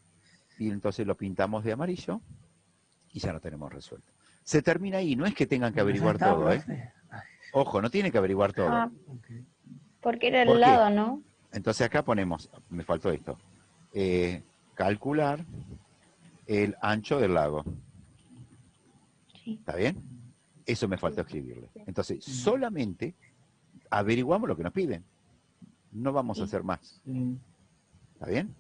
Y entonces lo pintamos de amarillo. Y ya lo tenemos resuelto. Se termina ahí. No es que tengan que averiguar todo, ¿eh? Ojo, no tiene que averiguar todo. Ah, Porque era ¿Por el qué? lado, ¿no? Entonces acá ponemos, me faltó esto, calcular el ancho del lago. Sí. ¿Está bien? Eso me faltó escribirle. Sí. Entonces, solamente averiguamos lo que nos piden. No vamos a Sí. hacer más. Sí. ¿Está bien?